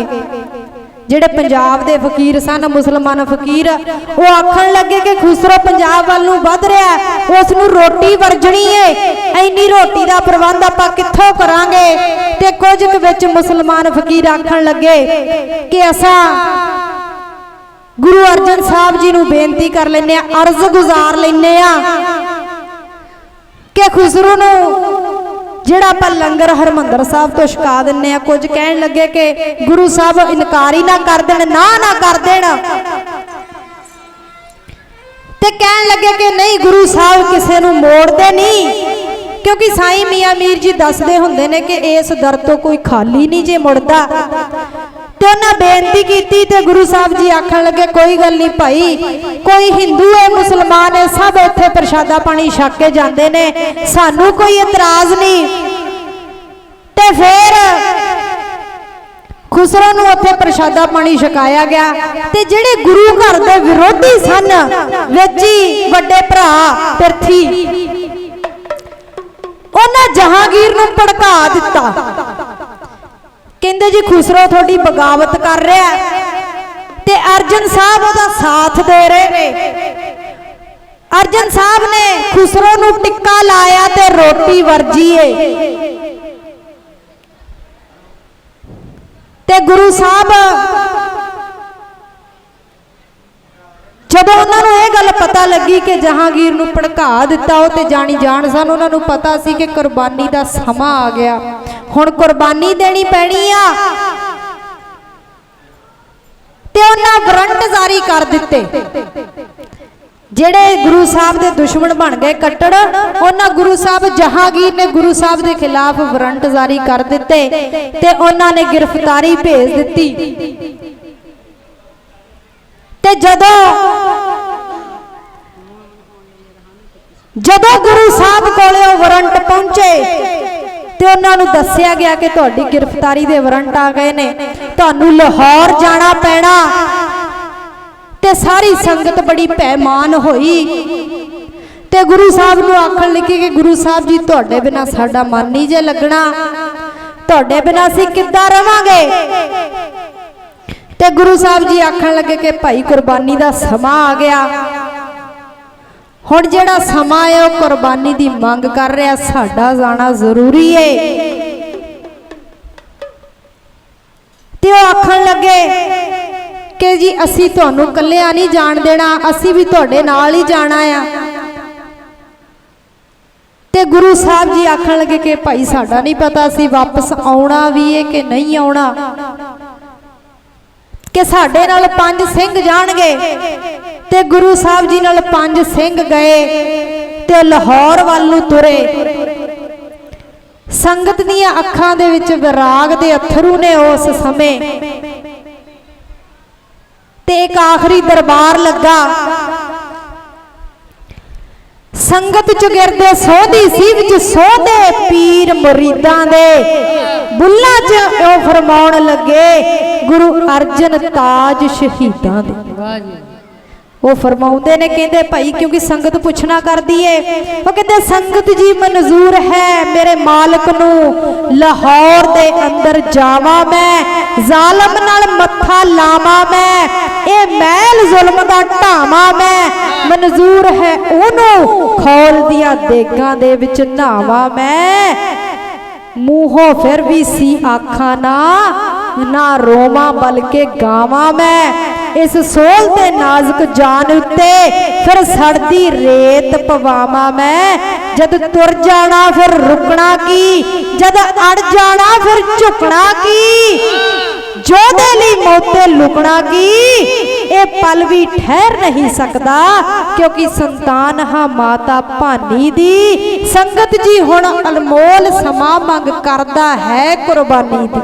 जिहड़े पंजाब दे फकीर सन, मुसलमान फकीर, वो आखण लगे कि खुसरो पंजाब वाल नूं वध रहा है, उस नूं रोटी वर्जणी है, इन्नी रोटी का प्रबंध आपां कित्थों करांगे। ते कुछ विच मुसलमान फकीर आखण लगे कि असां गुरु अर्जन साहब जी नूं बेनती कर लैने आ, अर्ज गुजार लैने आ कि खुसरो नूं जिहड़ा आपां लंगर हरमंदर साहब तो छका दिंने आ। कुछ कहण लगे कि गुरु साहब इनकारी ना कर देण, ना कर देण। ते कहण लगे कि नहीं, गुरु साहब किसे नूं मोड़दे नहीं, क्योंकि साईं मियां मीर जी दसदे हुंदे ने कि इस दर तो कोई खाली नहीं जे मुड़दा। ते उन्हां बेनती कीती ते गुरु साहब जी आखण लगे कोई गल नहीं भाई, कोई हिंदू है, मुसलमान है, सब इत्थे प्रशादा पानी छक के जांदे ने, सानू कोई इतराज नहीं। ते फिर खुसरो नूं उत्थे प्रशादा पानी छकाया गया। ते जिहड़े गुरु घर दे विरोधी सन, विच ही वड्डे भरा पिरथी, उन्हां जहांगीर नूं भड़का दिता। कहंदे जी खुसरो थोड़ी बगावत कर रहा है ते अर्जन साहब उहदा साथ दे रहे ने। अर्जन साहब ने खुसरो नूं टिक्का लाया ते रोटी वर्जी है। ते गुरु साहब जदों उन्होंने ये गल पता लगी कि जहांगीर नूं भड़का दिता, वो ते जानी जान सन, उन्होंने पता सी कि कुर्बानी का समा आ गया, हुण कुर्बानी देनी पैनी आ। ते उन्हां वारंट जारी कर दिते। जिहड़े गुरु साहब दे दुश्मन बन गए कट्टड़, उन्हां गुरु साहब जहांगीर ने गुरु साहब के खिलाफ वारंट जारी कर दिते ते उन्हां ने गिरफ्तारी भेज दिती। ते जदों गुरु साहब कोले वारंट पहुंचे ते उन्होंने दस्सिया गया कि तुहाडी गिरफ्तारी दे वारंट आ गए ने, तुहानू लाहौर जाना पैना। ते सारी संगत बड़ी पैमान होई ते गुरु साहब नूं आखण लगी कि गुरु साहब जी तुहाडे बिना साडा मन नहीं जे लगना, तुहाडे बिना असीं किद्दां रवांगे। ते गुरु साहब जी आखण लगे कि भाई कुर्बानी दा समा आ गया, हुण जिहड़ा समा है वह कुर्बानी दी मंग कर रहा, साडा जाना जरूरी है। ते ओह आखण लगे कि जी असीं तुहानू कल्लियां नहीं जाण देना, असीं भी तुहाडे नाल ही जाना आ। ते गुरु साहब जी आखण लगे कि भाई साडा नहीं पता असीं वापस आउणा भी है कि नहीं आउणा, कि साडे नाल 5 सिंह जाणगे। ते गुरु साहब जी नाल 5 सिंह गए ते लाहौर वाल नूं तुरे। संगत दियां अखां दे विच विराग दे अथरू ने उस समय ते एक आखिरी दरबार लगा। संगत चुगिरदे सोधी सी विच सोधे पीर मुरीदां दे बुल्लां च ओ फरमाउण लगे गुरु अर्जन ताज शहीदां दे। वो फरमाउंदे ने कहते भाई क्योंकि संगत पुछना कर दी है, वो कहते संगत जी मंजूर है मेरे मालिक नू लाहौर दे अंदर जावा मैं, जालम नाल मत्था लावा मैं, ए महल जुल्म दा ढावा मैं, मंजूर है ओनू खौल दिया देगां दे विच नहावा मैं। मूहों फिर भी सी आखा ना रोवा बल्कि गावा मैं, इस सोल ते नाजुक जान उत्ते फिर सड़दी रेत पवावा मैं। जद तुर जाना फिर रुकना की, जद अड़ जाना फिर झुकना की, जोधे ली मौते लुकना की, ए पल भी ठहर नहीं सकता क्योंकि संतान हा माता भानी दी। संगत जी हुण अनमोल समा मंग करदा है कुर्बानी दी।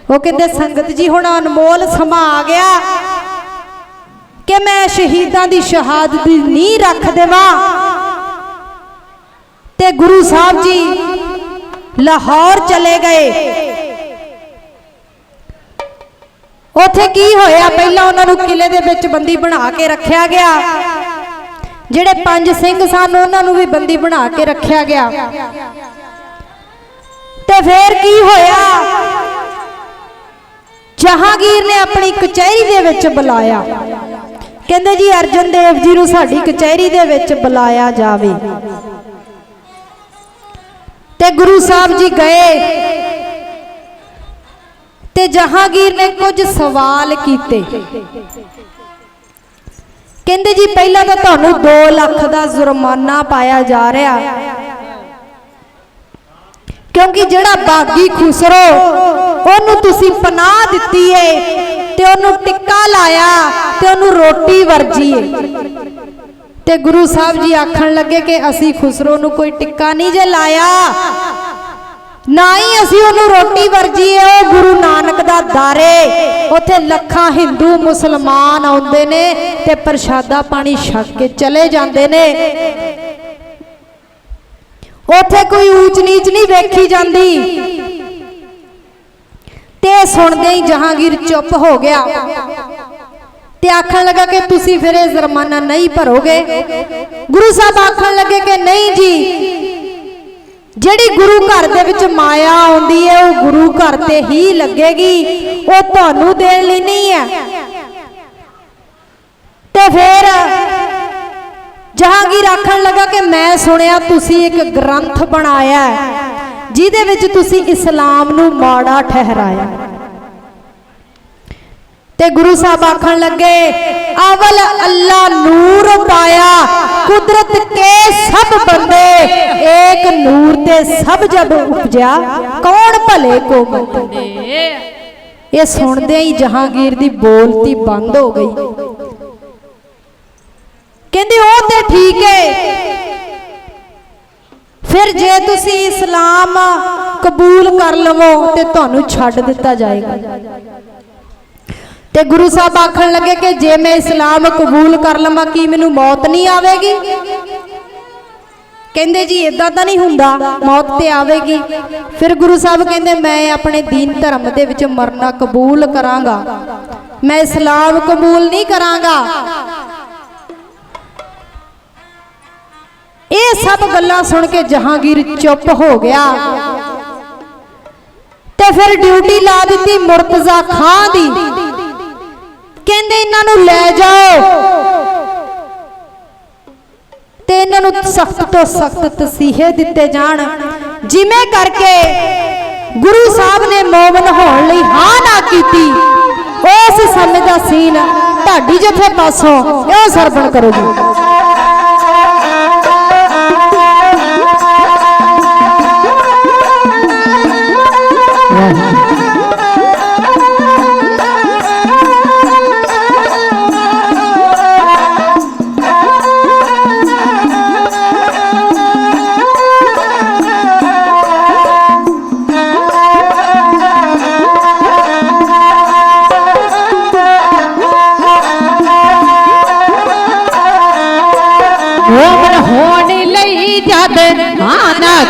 वो कहते संगत जी हुण अनमोल समा आ गया कि मैं शहीदां दी शहादत दी नींह रख देवां। ते गुरु साहब जी लाहौर चले गए। उथे की होया, पहला उन्होंने किले दे विच बंदी बना के रखा गया, जिहड़े 5 सिंह सन उन्होंने भी बंदी बना के रखा गया। ते फिर की होया, जहांगीर ने अपनी कचहरी दे विच बुलाया, कहंदे जी अर्जन देव जी नूं साडी कचहरी दे विच बुलाया जावे। ते गुरु साहब जी गए ते जहांगीर ने कुछ सवाल कीते। कहंदे जी पहला तो तुहानूं 2 लाख का जुर्माना पाया जा रहा, क्योंकि जिहड़ा बागी खुसरो ओनू तुसी पनाह दिती है ते ओनू टिक्का लाया ते ओनू रोटी वर्जी है। ते गुरु साहब जी आखण लगे कि असी खुसरो नू कोई टिक्का नहीं जे लाया, ना ही असी ओनू रोटी वर्जी है। ओ गुरु नानक दा दारे उथे लखां हिंदू मुसलमान आउंदे ने ते प्रशादा पानी छक के चले जांदे ने, उथे कोई ऊंच नीच नहीं वेखी जाती। ते सुनदे ही जहांगीर चुप हो गया ते आखण लगा कि तुसी फिर जुर्माना नहीं भरोगे। गुरु साहब आखण लगे कि नहीं जी, जिहड़ी गुरु घर दे विच माया आउंदी है वो गुरु घर ते ही लगेगी, वो तुहानूं देण लई नहीं है। ते फिर जहांगीर आखण लगा कि मैं सुनिया तुसी एक ग्रंथ बनाया जिहदे विच तुसी इस्लाम नूं माड़ा ठहराया। ते गुरु साहब आखण लगे अवल अल्लाह नूर पाया, कुदरत के सब बंदे एक नूर ते सब जब उपजा, कौन भले को मंदे। ये सुनदे ही जहांगीर दी बोलती बंद हो गई। कहंदे ओ ते ठीक है, फिर जे तुसी इस्लाम कबूल कर लवो ते तुहानूं छड्ड दिता जाएगा। ते गुरु साहब आखण लगे कि जे मैं इस्लाम कबूल कर लवां की मैनूं मौत नहीं आवेगी। कहंदे जी इदां तां नहीं हुंदा, मौत ते आवेगी। फिर गुरु साहब कहंदे मैं अपने दीन धर्म दे विच मरना कबूल करांगा, मैं इस्लाम कबूल नहीं करांगा। ये सब गल्लां सुन के जहांगीर चुप हो गया ते फिर ड्यूटी ला दी मुर्तजा खां दी। कहंदे इन्हां नूं लै जाओ ते इन्हां नूं सख्त तो सख्त तसीहे दिते जाण। जिवें करके गुरु साहब ने मोमन होण लई हां ना कीती, उस समय दा सीन ढाडी जथे पासों इह सरवण करो जी।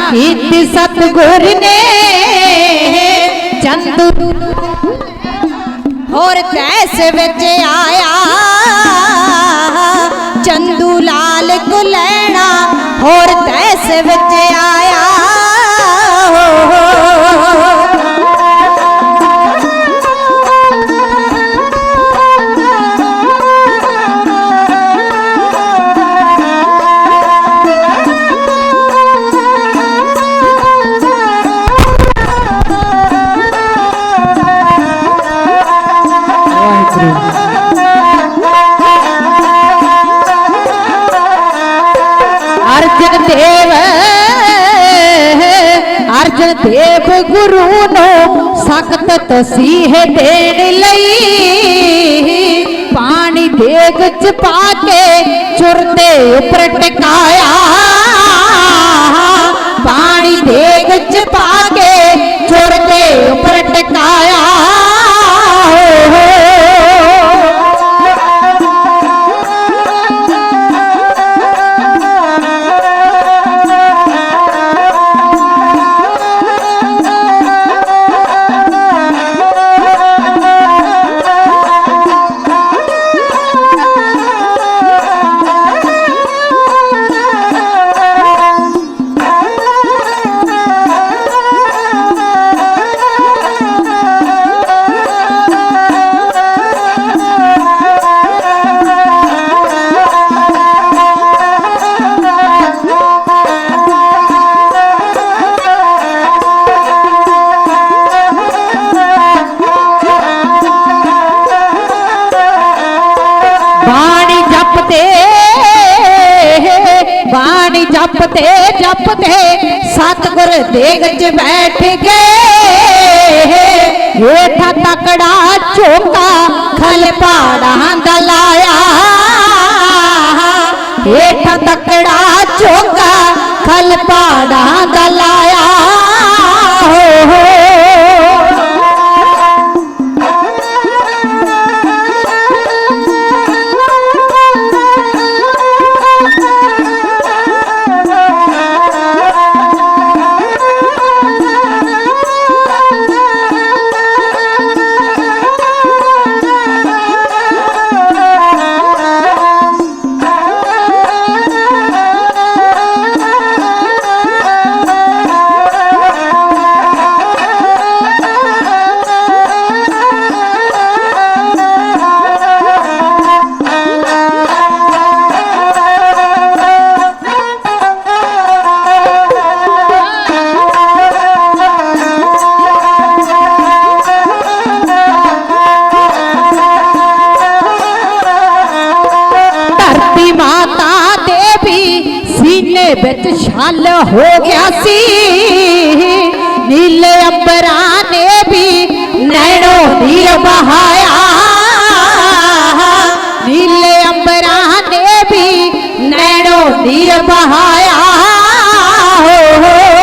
की सतगुर ने चंदू
और तैस विच आया चंदू लाल को लैना और तैस विच आया
अर्जन देव गुरु नो सख्त तसीह देन लई पानी देग च पाके चुरते उपर टिकाया पानी देग च पाके चुरते उपर टिकाया जपते जपते सतगुर देग च बैठ गए हेठा तकड़ा चौका खल पहाड़ा दलाया हेठा तकड़ा चौका खल पहाड़ा दलाया हो बिच छल हो गया सी नीले अंबरा ने भी नैनो नीर बहाया नीले अंबरा ने भी नैनो नीर बहाया हो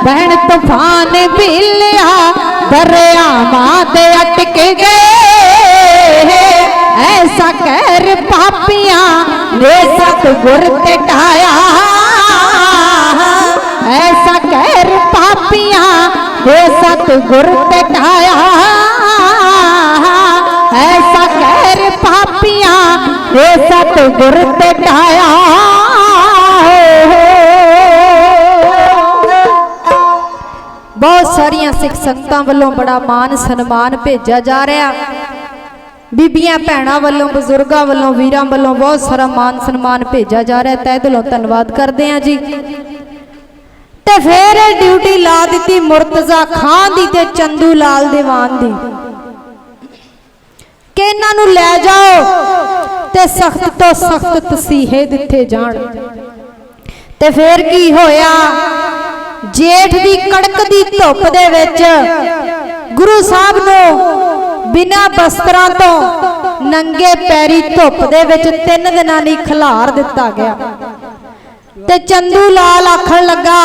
बहन तूफान बिलिया दरिया माद अटक गए ऐसा कर पापियां ने सतगुर ते ढाया ऐसा कर पापियां ने सतगुर ते ढाया ऐसा कर पापियां ने सतगुर ते ढाया
बहुत सारिया सिख संगतां वालों बड़ा मान सन्मान भेजा जा रहा बीबियां भैणां वालों बजुर्गां वालों वीरां वालों बहुत सारा मान सन्मान भेजा जा रहा है तहे दिलों धन्नवाद करते हैं जी। ते फिर ड्यूटी ला दी मुर्तजा खान दी ते चंदू लाल दीवान दी कि इन्हां नूं लै जाओ ते सख्त तो सख्त तसीहे दिते जाण। ते फिर की होया, जेठ दी कड़कदी धुप दे विच गुरु साहब नूं बिना बस्त्रां तो नंगे पैरी धुप दे विच 3 दिनां लई खिलार दिता गया। ते चंदू लाल आखण लगा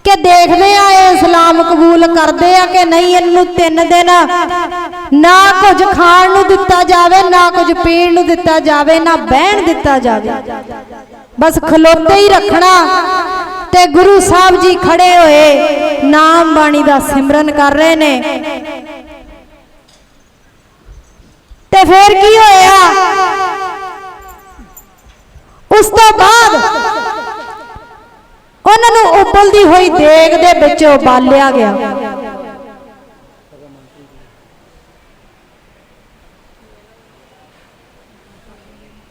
कि देखदे आ इस्लाम कबूल करदे आ कि नहीं। इन्नू 3 दिन ना कुछ खाण नूं दिता जावे, ना कुछ पीण नूं दिता जावे, ना बहन दिता जावे, बस खलोते ही रखना। ते गुरु साहब जी खड़े होए नाम बाणी दा सिमरन कर रहे ने। ते फिर की होया, उस तो बाद उन्होंने उबलती हुई देग दे विच उबालिया गया।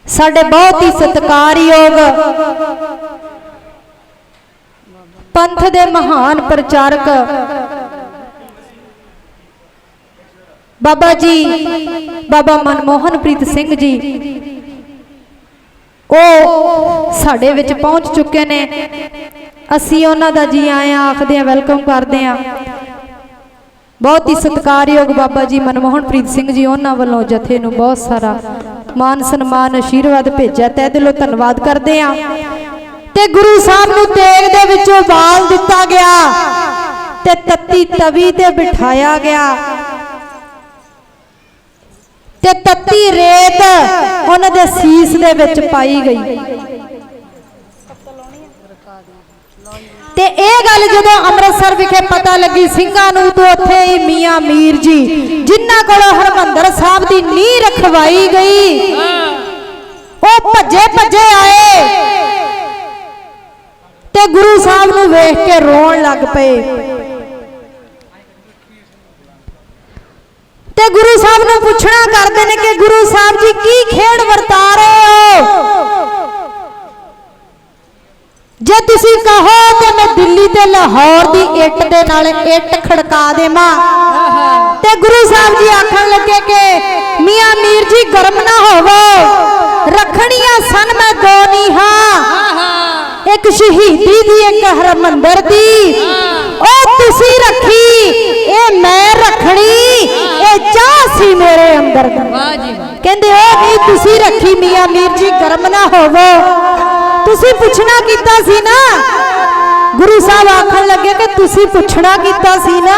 साडे बहुत ही सत्कारयोग पंथ दे महान प्रचारक बाबा जी, बाबा मनमोहन प्रीत सिंह जी, वो साडे विच पहुंच चुके ने। असी उन्हां दा जी आया आखदे आ, वेलकम करते हैं। बहुत ही सत्कारयोग बाबा जी मनमोहन प्रीत सिंह जी, उन्हां वल्लों जथे नूं बहुत सारा मान सन्मान आशीर्वाद भेजा, तह दिलों धन्नवाद करते हैं। ते गुरु साहब नूं तेग दे विचों बाल दिता गया ते तत्ती तवी ते बिठाया गया ते तत्ती रेत उन्हां दे सीस दे विच पाई गई। ते ये गल जदों अमृतसर विखे पता लगी सिंघां नूं, तो उत्थे ही मियां मीर जी जिन्हां कोलों हरमंदर साहब दी नींह रखवाई गई, वो भज्जे भज्जे आए ते गुरु साहब नूं वेख के रोण लग पे। ते गुरु साहब नूं पुछना करते हैं कि गुरु साहब जी की खेड़ वरता रहे हो? जे तुसी कहो तो मैं दिल्ली ते लाहौर दी इट दे नाल इट खड़का देवां। ते गुरु साहब जी आखण लगे कि मियां मीर जी गर्म ना होवो, रखणियां सन मैं 2 नीहां, एक शहीदी दी एक हरमंदर दी, ओ तुसी रखी ए मैं रखनी, ए चाह सी मेरे अंदर दी। कहंदे ओ नहीं तुसी रखी मियां मीर जी गर्म ना होवो, तुसी पुछना कीता सी ना। गुरु साहब आखण लगे कि तुसी पुछना कीता सी ना।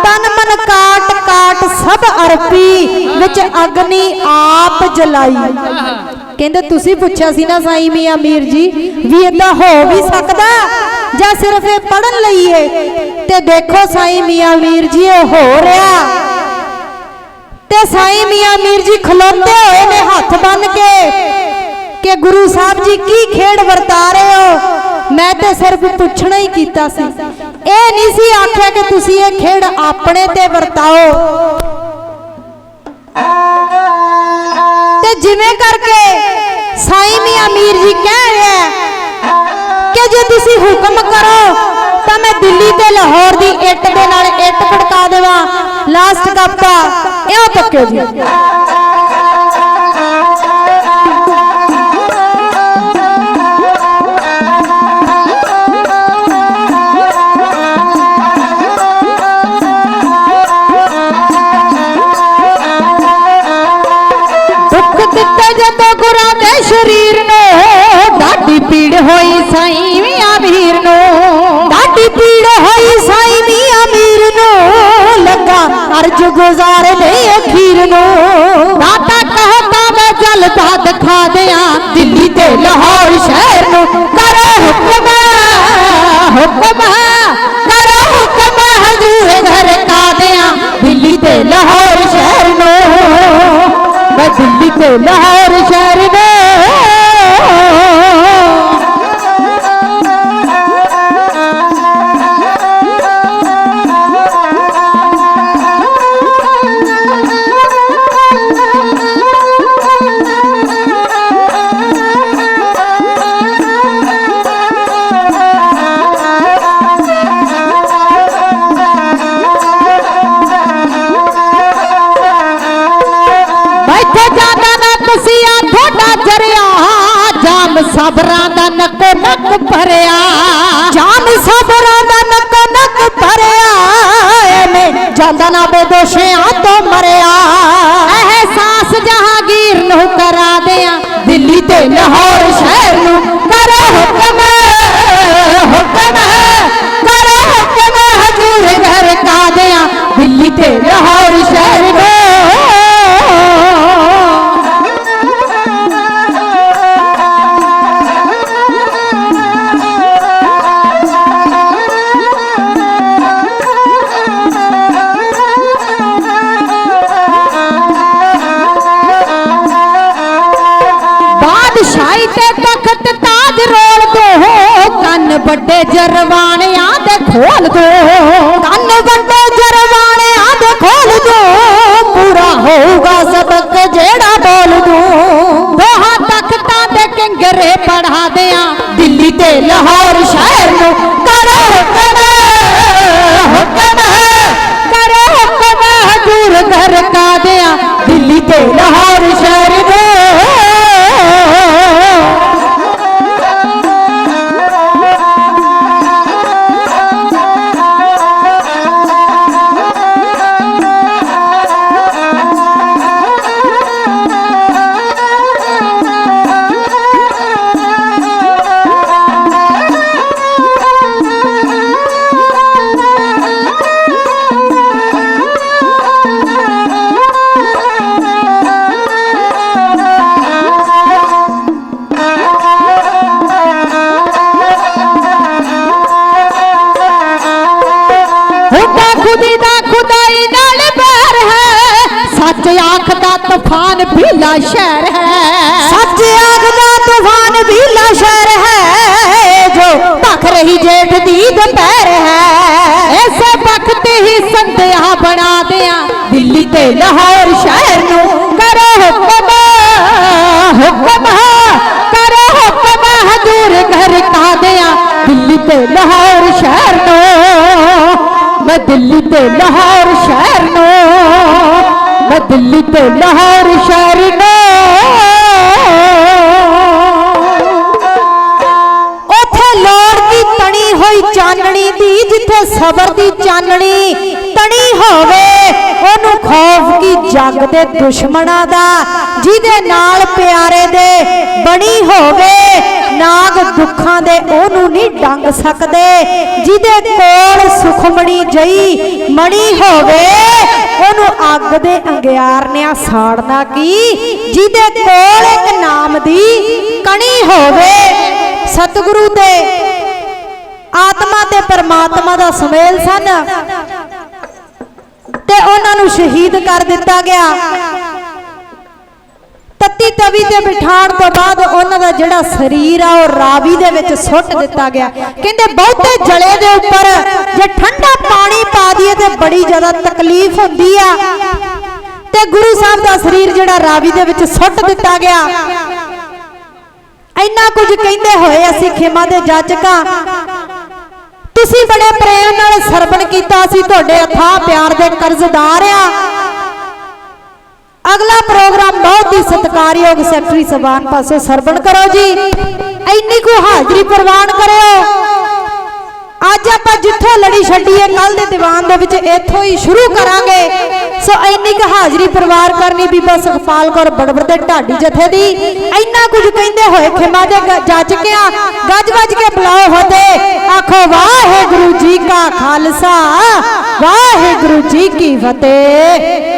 तन मन काट काट सब अरपी विच अग्नि आप जलाई। कहंदे तुसी पुछया सी ना साईं मियां मीर जी भी इदां हो भी सकदा जां सिर्फ ये पढ़न लई है? ते देखो साईं मियां मीर जी हो रहा। ते साईं मियां मीर जी खलोते हुए ने हाथ बन के कि गुरु साहब जी की खेड़ वरता रहे हो? मैं तो सिर्फ पुछना ही कीता सी, ए नहीं सी आख्या कि तुसी ये खेड़ अपने ते वरताओ। ते जिवें करके साईं मियां मीर जी कह रहे हैं कि जे तुसी हुक्म करो तो मैं दिल्ली ते लाहौर दी इट दे नाल इट खड़का देवां। लास्ट कप्ता इउं तक्यो जी। शरीर नो ढाडी पीड़ होई साईं मियां मीर नो, ढाडी पीड़ होई साईं मियां मीर नो, लगा अर्ज गुजार दे अखीर नो। दाता कहता मैं चलता दिखा दिया दिल्ली ते लाहौर शहर नो, करो हुक्म हुक्म करो हुक्म हजूर घर का दिया दिल्ली ते लाहौर शहर नो, मैं दिल्ली ते लाहौर शहर में।
सबरां दा नक्को नक भरिया,
जान सबरां दा नक्को नक भरिया, मैं जांदा ना बेदोशियां तो मरिया।
एहसास जहांगीर नूं करा दियां, दिल्ली ते लाहौर शहर नूं करे हुक्म, हुक्म करे हुक्म हजूर घर का दियां, दिल्ली ते लाहौर शहर नूं। बादशाही ते तख्त ताज रोल दो, कन बड़े जरवाणियां दे खोल दो,
कन बड़े जरवाणियां दे खोल दो, पूरा होगा सबक जेड़ा बोल दूं।
दोहां तख्तां दे किंगरे पढ़ा दियां, दिल्ली ते लाहौर शहर नूं करे हुक्म, हुक्म करे हुक्म हजूर घर का दियां, दिल्ली ते लाहौर शहर नूं। खुदी दा खुदाई नाल बैर है, सच आखदा तूफान भीला शहर है,
सच आखदा तूफान भीला शहर है, जो भख रही जेठ दी दोपहर है।
ऐसे वक्त ही संध्या बना दिया, दिल्ली ते लाहौर शहर नूं करे हुक्म, हुक्म करे हुक्म हजूर घर का दिया, दिल्ली ते लाहौर शहर नूं। मैं दिल्ली ते लाहौर शहर नूं, मैं दिल्ली ते लाहौर शहर नूं।
ओथे लोड़ दी तणी होई चाननी दी, जिथे सबर दी चाननी तणी होवे, ओनू खौफ की जग दे दुश्मनां दा, जिदे नाल प्यारे दे बनी होवे, नाग दुखां दे ओनू नहीं डंग सकदे, जिदे कोल सुखमणी जई मणी होवे, ओनू अग दे अंगियार ने साड़ना की, जिदे कोल एक नाम दी कणी होवे। सतगुरु दे आत्मा ते परमात्मा दा सुमेल सन ते उन्हां नू शहीद कर दिता गया। तत्ती तवी ते बिठाण तो बाद उन्हां दा जिहड़ा शरीर आ ओह रावी दे विच सुੱਟ दिता गया। कहंदे बहुते जले दे उपर जे ठंडा पानी पा दिए ते बड़ी ज्यादा तकलीफ हुंदी आ, ते गुरु साहब दा शरीर जिहड़ा रावी दे विच सुੱਟ दिता गया। इन्ना कुछ कहंदे होए असीं खेमा दे जाचका, तुसीं बड़े प्रेम नाल सरवण कीता, असीं तुहाडे अथाह प्यार दे कर्जदार आ। अगला प्रोग्राम बहुत ही सत्कारयोग सैकटरी सभान पासों सरवण करो जी, इन्नी को हाजरी प्रवान करो। अज आपां जिथे लड़ी छड्डीए कल दे दीवान दे विच इत्थों ही शुरू करांगे, सो इन्नी क हाजरी प्रवान करनी बीबा सुखपाल कौर बड़बर दे ढाडी जथे दी। इन्ना कुछ कहंदे होए खेमा दे जाचकियां गज गज के बुलाओ होते, आखो वाहिगुरू जी का खालसा वाहिगुरू जी की फतेह।